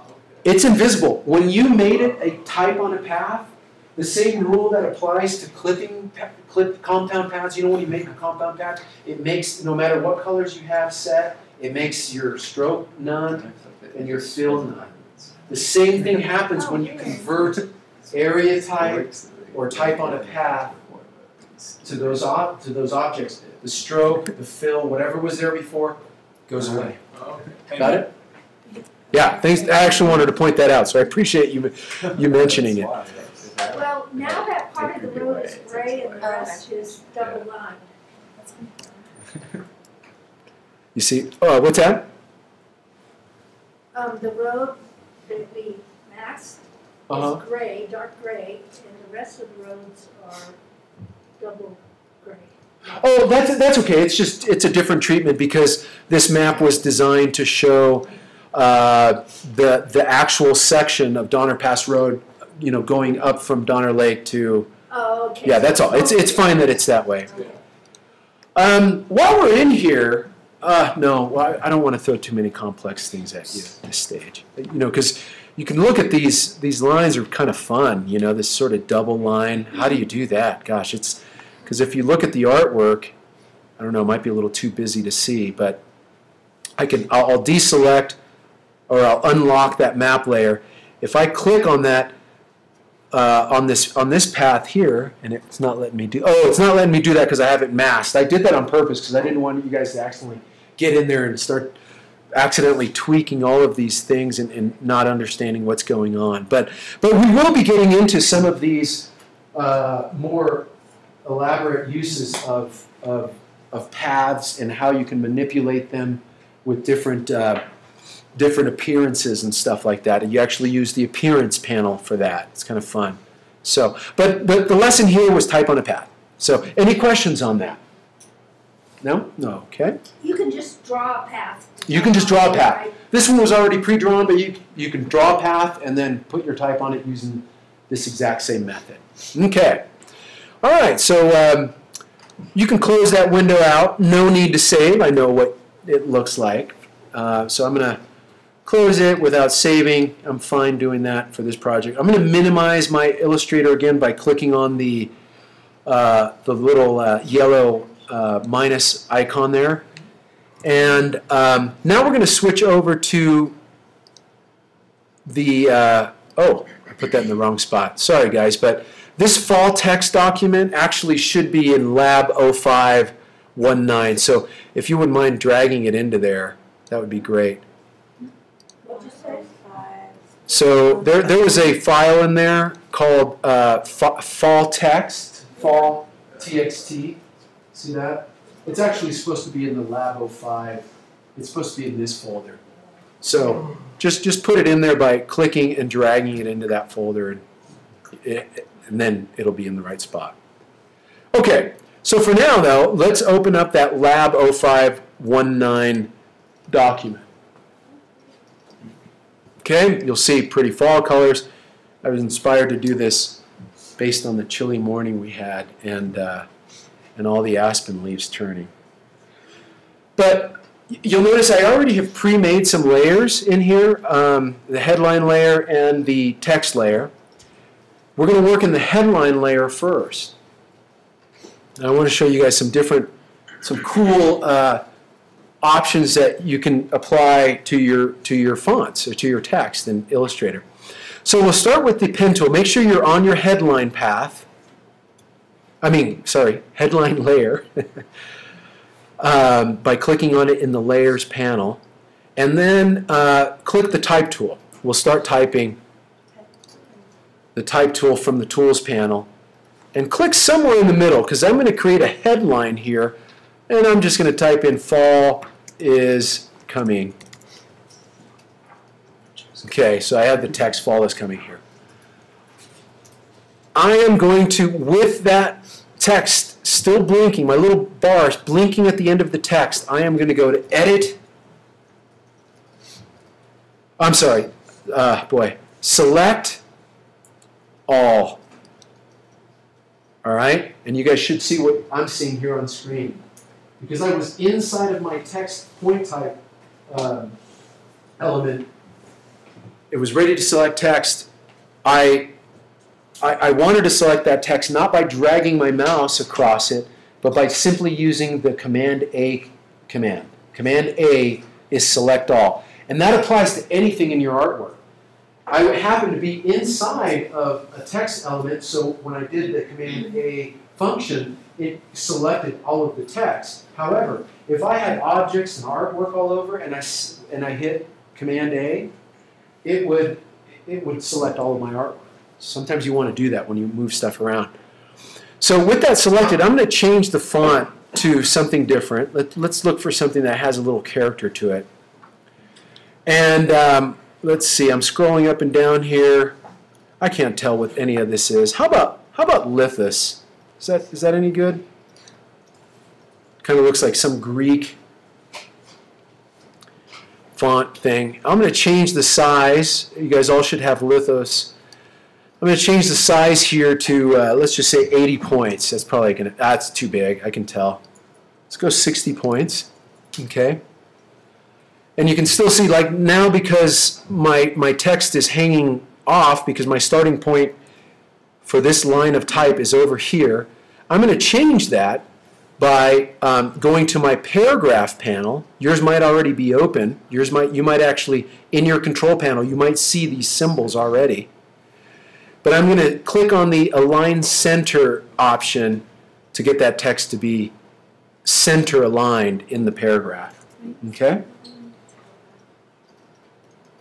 Speaker 1: It's invisible. When you made it a type on a path, the same rule that applies to clip compound paths, when you make a compound path, it makes, no matter what colors you have set, it makes your stroke none and your fill none. The same thing happens when you convert area type or type on a path to those objects. The stroke, the fill, whatever was there before, goes away.
Speaker 3: Okay.
Speaker 1: Got it? Yeah, thanks. I actually wanted to point that out, so I appreciate you mentioning it.
Speaker 2: Well, now that part of the road is gray and the rest is double lined.
Speaker 1: You see? Oh, what's that?
Speaker 2: The road that we masked is gray, dark gray, and the rest of the roads are double gray.
Speaker 1: Oh, that's okay. It's a different treatment because this map was designed to show the actual section of Donner Pass Road, you know, going up from Donner Lake to.
Speaker 2: Oh, okay.
Speaker 1: Yeah, that's all. It's fine that it's that way. While we're in here, no, well, I don't want to throw too many complex things at you at this stage. You know, because you can look at these lines are kind of fun. You know, this sort of double line. How do you do that? Gosh, it's because if you look at the artwork, I don't know, it might be a little too busy to see, but I'll deselect or I'll unlock that map layer. If I click on that on this path here, and it's not letting me do. Oh, it's not letting me do that because I have it masked. I did that on purpose because I didn't want you guys to accidentally get in there and start accidentally tweaking all of these things and not understanding what's going on. But we will be getting into some of these more elaborate uses of paths and how you can manipulate them with different appearances and stuff like that. And you actually use the appearance panel for that. It's kind of fun. So, but the lesson here was type on a path. So, any questions on that? No? No, okay.
Speaker 2: You can just draw a path.
Speaker 1: You can just draw a path.
Speaker 2: Right?
Speaker 1: This one was already pre-drawn, but you can draw a path and then put your type on it using this exact same method. Okay. All right, so you can close that window out. No need to save. I know what it looks like. So I'm going to close it without saving. I'm fine doing that for this project. I'm going to minimize my Illustrator again by clicking on the little yellow minus icon there. And now we're going to switch over to the, oh, I put that in the wrong spot. Sorry, guys, but this fall text document actually should be in Lab 0519. So if you wouldn't mind dragging it into there, that would be great.
Speaker 2: What'd you say?
Speaker 1: So there was a file in there called fall text, fall txt. See that? It's actually supposed to be in the Lab 05. It's supposed to be in this folder. So just put it in there by clicking and dragging it into that folder, and then it'll be in the right spot. Okay, so for now, though, let's open up that Lab 0519 document. Okay, you'll see pretty fall colors. I was inspired to do this based on the chilly morning we had and all the aspen leaves turning. But you'll notice I already have pre-made some layers in here, the headline layer and the text layer. We're going to work in the headline layer first. And I want to show you guys some cool options that you can apply to your fonts or to your text in Illustrator. So we'll start with the pen tool. Make sure you're on your headline path. Headline layer by clicking on it in the Layers panel. And then click the Type tool. We'll start typing the Type tool from the Tools panel. And click somewhere in the middle, because I'm going to create a headline here. And I'm just going to type in fall is coming. Okay, so I have the text fall is coming here. I am going to, with that text still blinking, my little bars blinking at the end of the text, I am going to go to Edit. I'm sorry, select all. All right, and you guys should see what I'm seeing here on screen. Because I was inside of my text point type element, it was ready to select text. I wanted to select that text not by dragging my mouse across it, but by simply using the Command A command. Command A is select all. And that applies to anything in your artwork. I happen to be inside of a text element, so when I did the Command A function, it selected all of the text. However, if I had objects and artwork all over and I hit Command A, it would select all of my artwork. Sometimes you want to do that when you move stuff around. So with that selected, I'm going to change the font to something different. Let's look for something that has a little character to it. And let's see, I'm scrolling up and down here. I can't tell what any of this is. How about Lithus? Is that any good? Kind of looks like some Greek. font thing. I'm going to change the size. You guys all should have lithos. I'm going to change the size here to, let's just say 80 points. That's probably going to, that's too big, I can tell. Let's go 60 points, okay? And you can still see, like now because my text is hanging off because my starting point for this line of type is over here, I'm going to change that by going to my paragraph panel. Yours might already be open. You might actually, in your control panel, you might see these symbols already. But I'm going to click on the Align Center option to get that text to be center aligned in the paragraph. Okay?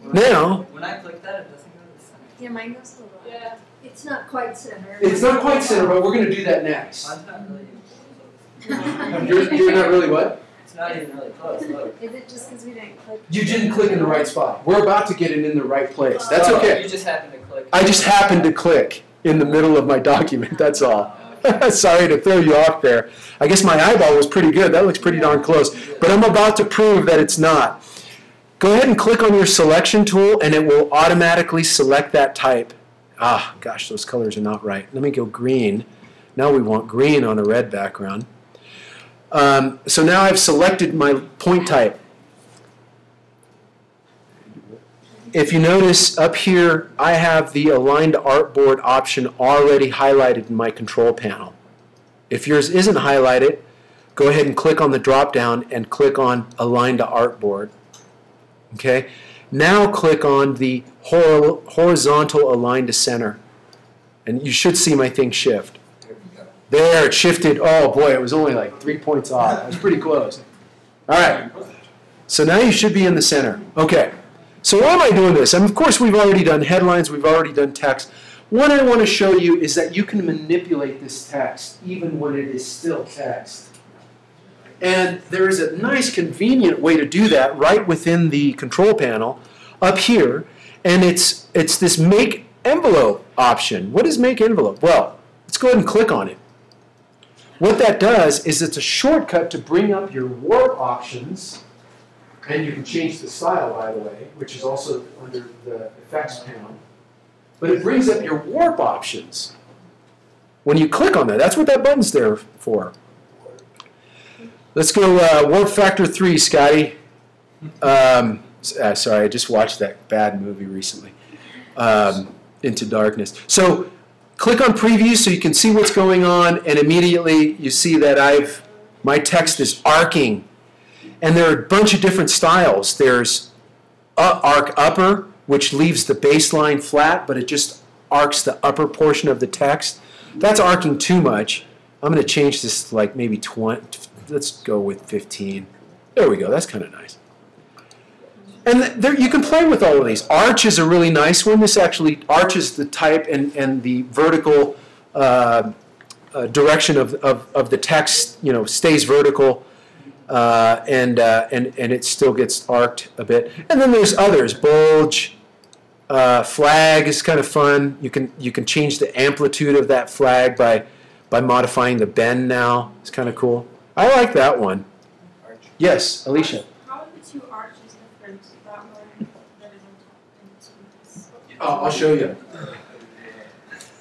Speaker 1: Now,
Speaker 5: when I click that, it doesn't go to the center.
Speaker 4: Yeah, mine goes to the right.
Speaker 2: Yeah, it's not quite center.
Speaker 1: it's not quite center, but we're going to do that next.
Speaker 5: Mine's not really
Speaker 1: You're not really what?
Speaker 5: It's not even really close. Look.
Speaker 4: Is it just because we didn't click?
Speaker 1: You didn't click in the right spot. We're about to get it in the right place. That's
Speaker 5: Oh,
Speaker 1: okay.
Speaker 5: You just happened to click.
Speaker 1: I just happened to click in the middle of my document, that's all. Sorry to throw you off there. I guess my eyeball was pretty good. That looks pretty darn close. But I'm about to prove that it's not. Go ahead and click on your selection tool, and it will automatically select that type. Ah, gosh, those colors are not right. Let me go green. Now we want green on a red background. So now I've selected my point type. If you notice up here, I have the Align to Artboard option already highlighted in my control panel. If yours isn't highlighted, go ahead and click on the drop-down and click on Align to Artboard. Okay? Now click on the horizontal Align to Center. And you should see my thing shift. There, it shifted. Oh boy, it was only like 3 points off. It was pretty close. All right. So now you should be in the center. Okay. So why am I doing this? And of course, we've already done headlines. We've already done text. What I want to show you is that you can manipulate this text even when it is still text. And there is a nice, convenient way to do that right within the control panel up here. And it's this Make Envelope option. What is Make Envelope? Well, let's go ahead and click on it. What that does is it's a shortcut to bring up your warp options, and you can change the style, by the way, which is also under the effects panel. But it brings up your warp options. When you click on that, that's what that button's there for. Let's go warp factor 3, Scotty. Sorry, I just watched that bad movie recently, Into Darkness. So click on preview so you can see what's going on, and immediately you see that my text is arcing. And there are a bunch of different styles. There's arc upper, which leaves the baseline flat, but it just arcs the upper portion of the text. That's arcing too much. I'm going to change this to like maybe 20. Let's go with 15. There we go. That's kind of nice. And there, you can play with all of these. Arch is a really nice one. This actually arches the type and the vertical direction of the text, stays vertical. And it still gets arced a bit. And then there's others. Bulge, flag is kind of fun. You can change the amplitude of that flag by modifying the bend now. It's kind of cool. I like that one. Yes, Alicia.
Speaker 4: How are the two arches different? That one that is on top and this one is.
Speaker 1: I'll show you.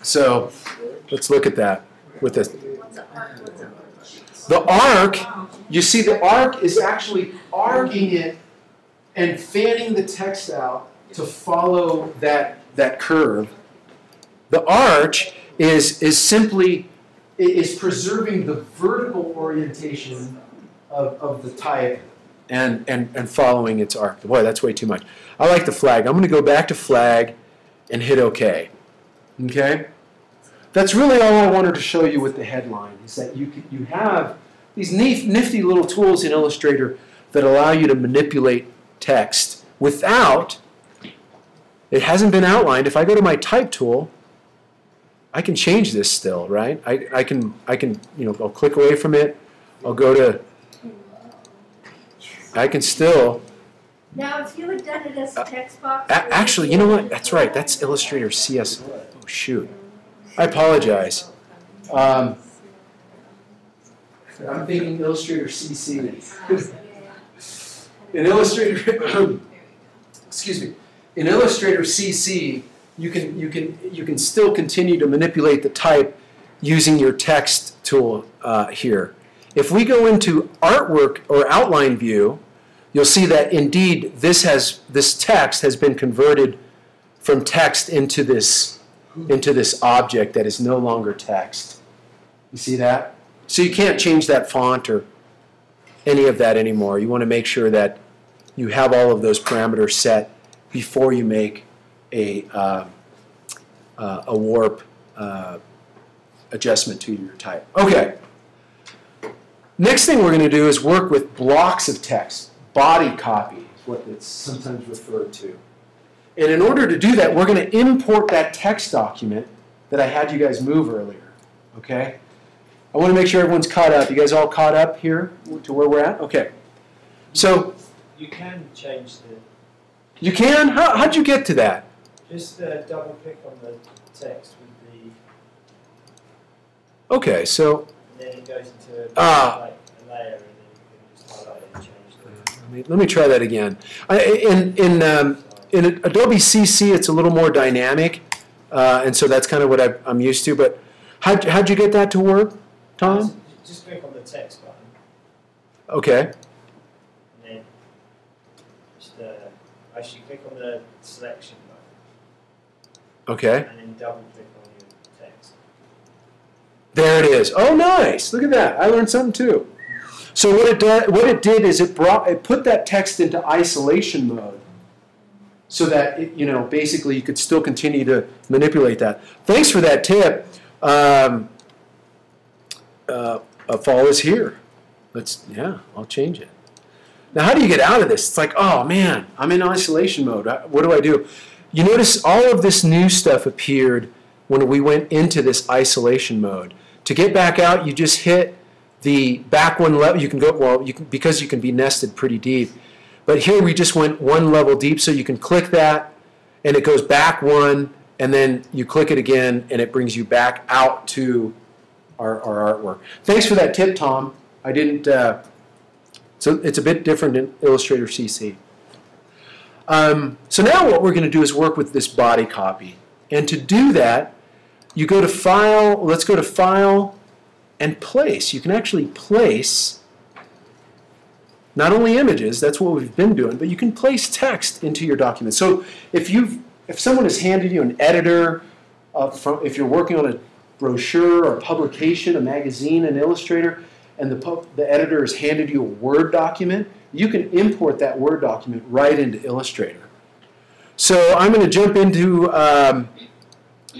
Speaker 1: So let's look at that with this.
Speaker 4: What's an arc? What's an arch?
Speaker 1: The arc, you see the arc is actually arcing it and fanning the text out to follow that curve. The arch is simply preserving the vertical orientation of the type and following its arc. Boy, that's way too much. I like the flag. I'm going to go back to flag and hit OK. Okay? That's really all I wanted to show you with the headline, is that you have these nifty little tools in Illustrator that allow you to manipulate text without, it hasn't been outlined. If I go to my type tool, I can change this still, right? I can I'll click away from it. I'll go to, I can still.
Speaker 2: Now, if you had done it as a text box.
Speaker 1: Actually, you know what? That's right. That's Illustrator CS. Oh, shoot. I apologize. I'm thinking Illustrator CC. In Illustrator, excuse me, in Illustrator CC, you can still continue to manipulate the type using your text tool here. If we go into artwork or outline view, you'll see that indeed this text has been converted from text into this object that is no longer text. You see that? So you can't change that font or any of that anymore. You want to make sure that you have all of those parameters set before you make a warp adjustment to your type. Okay. Next thing we're going to do is work with blocks of text. Body copy is what it's sometimes referred to. And in order to do that, we're going to import that text document that I had you guys move earlier. Okay? I want to make sure everyone's caught up. You guys all caught up here to where we're at? Okay. So
Speaker 6: you can change the...
Speaker 1: You can? How'd you get to that?
Speaker 6: Just double click on the text with the...
Speaker 1: Okay, so...
Speaker 6: And then it goes into like a layer and then you can just highlight it and change the...
Speaker 1: Let me try that again. In Adobe CC, it's a little more dynamic, and so that's kind of what I'm used to. But how'd you get that to work, Tom?
Speaker 6: Just click on the text button.
Speaker 1: Okay.
Speaker 6: And then just actually click on the selection button.
Speaker 1: Okay.
Speaker 6: And then double click on your text.
Speaker 1: There it is. Oh, nice! Look at that. I learned something too. So what it did is it put that text into isolation mode, so that basically you could still continue to manipulate that. Thanks for that tip. A fall is here. I'll change it. Now, how do you get out of this? It's like, oh man, I'm in isolation mode. What do I do? You notice all of this new stuff appeared when we went into this isolation mode. To get back out, you just hit the back one level. You can go, because you can be nested pretty deep. But here we just went one level deep, so you can click that, and it goes back one, and then you click it again, and it brings you back out to our artwork. Thanks for that tip, Tom. I didn't, so it's a bit different in Illustrator CC. So now what we're going to do is work with this body copy. And to do that, you go to File, let's go to File and Place. You can actually place not only images, that's what we've been doing, but you can place text into your document. So if someone has handed you an editor, if you're working on a brochure or a publication, a magazine, an Illustrator, and the editor has handed you a Word document, you can import that Word document right into Illustrator. So I'm going to jump into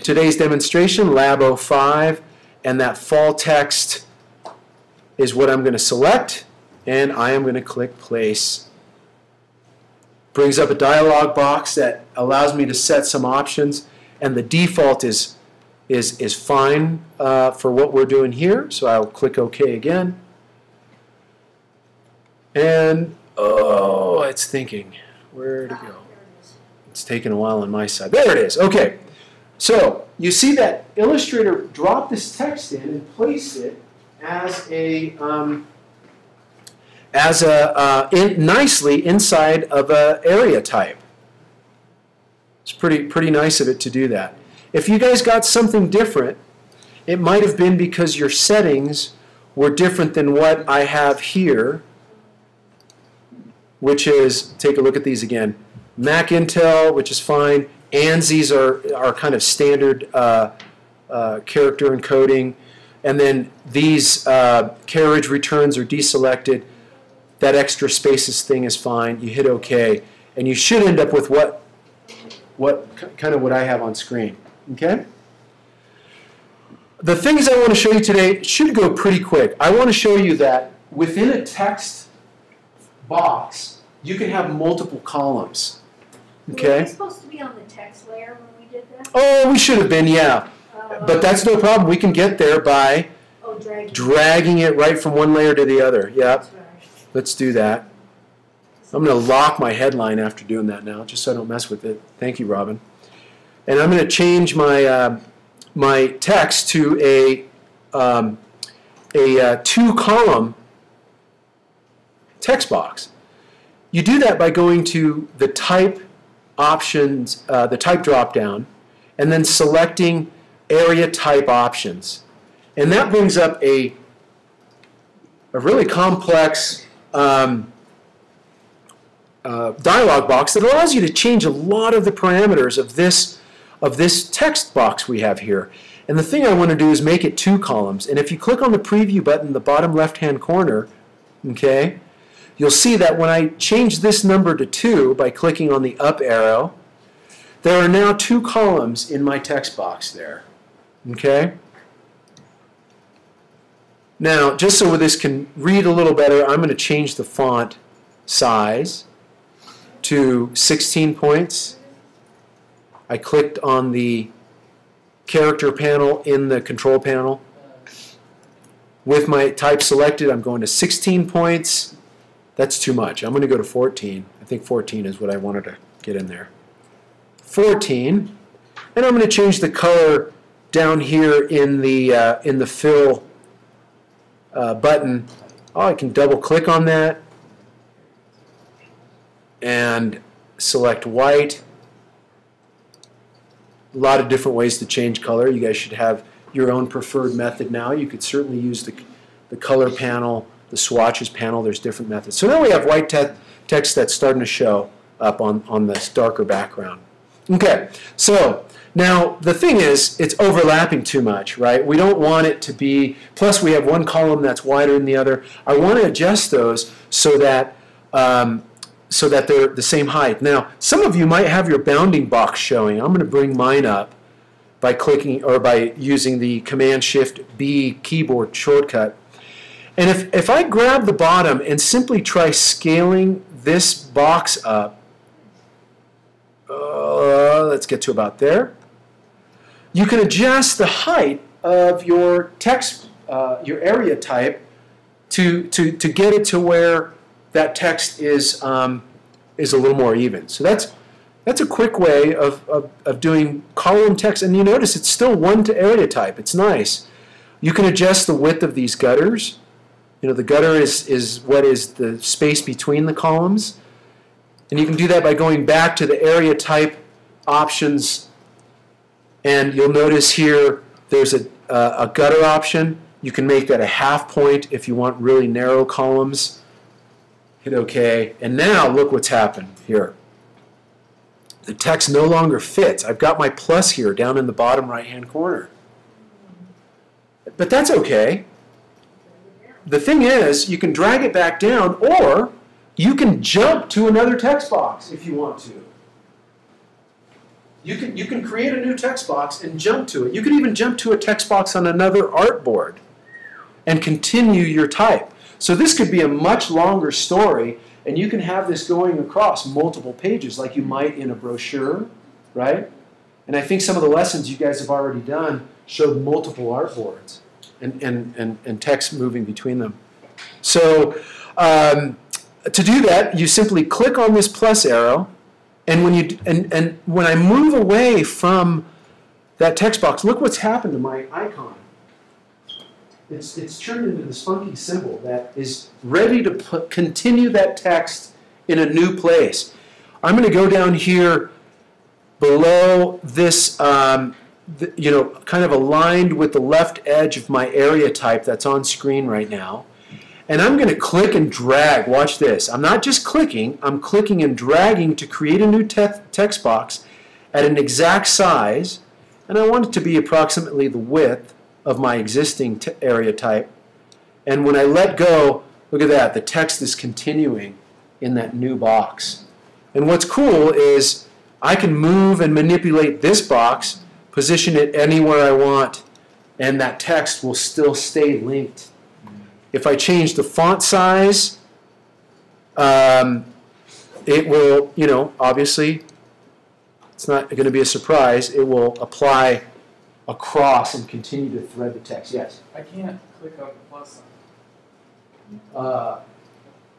Speaker 1: today's demonstration, Lab 05, and that fall text is what I'm going to select, and I am going to click Place. Brings up a dialog box that allows me to set some options, and the default is fine for what we're doing here, so I'll click OK again. And, oh, it's thinking. Where'd it go? It's taking a while on my side. There it is. Okay. So you see that Illustrator dropped this text in and placed it as nicely inside of an area type. It's pretty nice of it to do that. If you guys got something different, it might have been because your settings were different than what I have here, which is, take a look at these again, Mac Intel, which is fine. ANSIs are kind of standard character encoding. And then these carriage returns are deselected. That extra spaces thing is fine. You hit OK. And you should end up with what I have on screen. Okay? The things I want to show you today should go pretty quick. I want to show you that within a text box, you can have multiple columns. Okay?
Speaker 2: Were we supposed to be on the text layer when we did that?
Speaker 1: Oh, we should have been, yeah. But that's no problem. We can get there by dragging it right from one layer to the other. Yep.
Speaker 2: That's right. Let's
Speaker 1: do that. I'm going to lock my headline after doing that now, just so I don't mess with it. Thank you, Robin. And I'm going to change my my text to a two-column text box. you do that by going to the type options, the type drop-down, and then selecting area type options. And that brings up a really complex dialog box that allows you to change a lot of the parameters of this text box we have here. And the thing I want to do is make it 2 columns. And if you click on the preview button in the bottom left-hand corner, okay, you'll see that when I change this number to 2 by clicking on the up arrow, there are now 2 columns in my text box there. Okay? Now, just so this can read a little better, I'm going to change the font size to 16 points. I clicked on the character panel in the control panel. With my type selected, I'm going to 16 points. That's too much. I'm going to go to 14. I think 14 is what I wanted to get in there. 14. And I'm going to change the color down here in the fill button. Oh, I can double click on that and select white. A lot of different ways to change color. You guys should have your own preferred method now. You could certainly use the color panel, the swatches panel. There's different methods. So now we have white text that's starting to show up on this darker background. Okay, so now the thing is, it's overlapping too much, right? We don't want it to be, plus we have one column that's wider than the other. I want to adjust those so that they're the same height. Now, some of you might have your bounding box showing. I'm going to bring mine up by clicking or by using the Command-Shift-B keyboard shortcut. And if I grab the bottom and simply try scaling this box up, let's get to about there. You can adjust the height of your text, your area type, to get it to where that text is a little more even. So that's a quick way of doing column text. And you notice it's still one to area type. It's nice. You can adjust the width of these gutters. You know, the gutter is what is the space between the columns. And you can do that by going back to the area type options. And you'll notice here there's a gutter option. You can make that a half point if you want really narrow columns. Hit OK. And now look what's happened here. The text no longer fits. I've got my plus here down in the bottom right-hand corner. But that's OK. The thing is, you can drag it back down, or you can jump to another text box if you want to. You can create a new text box and jump to it. You can even jump to a text box on another artboard and continue your type. So this could be a much longer story, and you can have this going across multiple pages like you might in a brochure, right? And I think some of the lessons you guys have already done showed multiple artboards and text moving between them. So to do that, you simply click on this plus arrow, and when I move away from that text box, look what's happened to my icon. It's turned into this funky symbol that is ready to continue that text in a new place. I'm going to go down here below this, you know, kind of aligned with the left edge of my area type that's on screen right now. And I'm going to click and drag. Watch this. I'm not just clicking. I'm clicking and dragging to create a new text box at an exact size. And I want it to be approximately the width of my existing area type. And when I let go, look at that. The text is continuing in that new box. And what's cool is I can move and manipulate this box, position it anywhere I want, and that text will still stay linked. If I change the font size, it will, you know, obviously, it's not going to be a surprise. It will apply across and continue to thread the text. Yes?
Speaker 3: I can't click on the plus sign.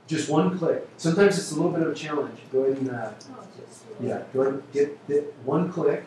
Speaker 1: Just one click. Sometimes it's a little bit of a challenge. Go ahead and, go ahead and get one click,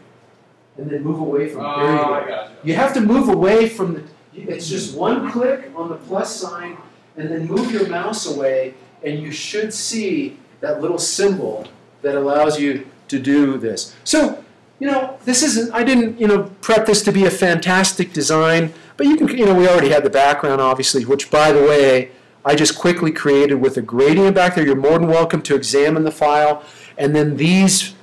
Speaker 1: and then move away from it. There you go.
Speaker 3: I got you.
Speaker 1: You have to move away from the, it's just one click on the plus sign, and then move your mouse away, and you should see that little symbol that allows you to do this. So, this isn't, I didn't, prep this to be a fantastic design, but you can, we already had the background, obviously, which, by the way, I just quickly created with a gradient back there. You're more than welcome to examine the file. And then these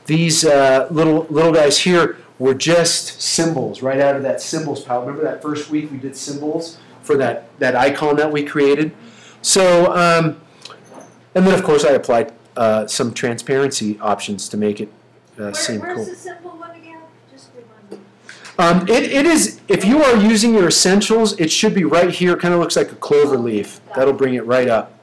Speaker 1: little guys here were just symbols right out of that symbols pile. Remember that first week we did symbols for that icon that we created? So, and then, of course, I applied some transparency options to make it seem cool.
Speaker 2: Where's the symbol one again? Just remind me.
Speaker 1: It is, if you are using your essentials, it should be right here. Kind of looks like a clover leaf. That'll bring it right up.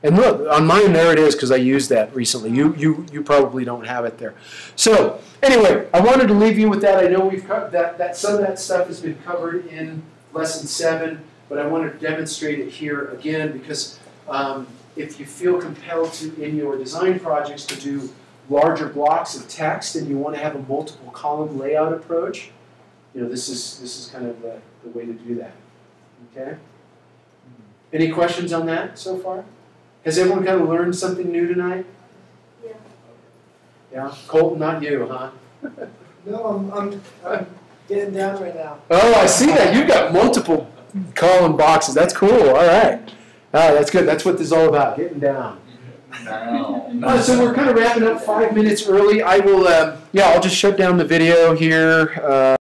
Speaker 1: And look, on mine there it is because I used that recently. You probably don't have it there. So anyway, I wanted to leave you with that. I know we've covered that some of that stuff has been covered in lesson 7, but I wanted to demonstrate it here again because if you feel compelled to, in your design projects, to do larger blocks of text and you want to have a multiple column layout approach, this is kind of the way to do that. Okay? Any questions on that so far? Has everyone kind of learned something new tonight?
Speaker 2: Yeah.
Speaker 1: Yeah? Colton, not you, huh?
Speaker 6: No, I'm getting down right now.
Speaker 1: Oh, I see that. You've got multiple column boxes. That's cool. All right. That's good. That's what this is all about, getting down. So we're kind of wrapping up 5 minutes early. I will, I'll just shut down the video here.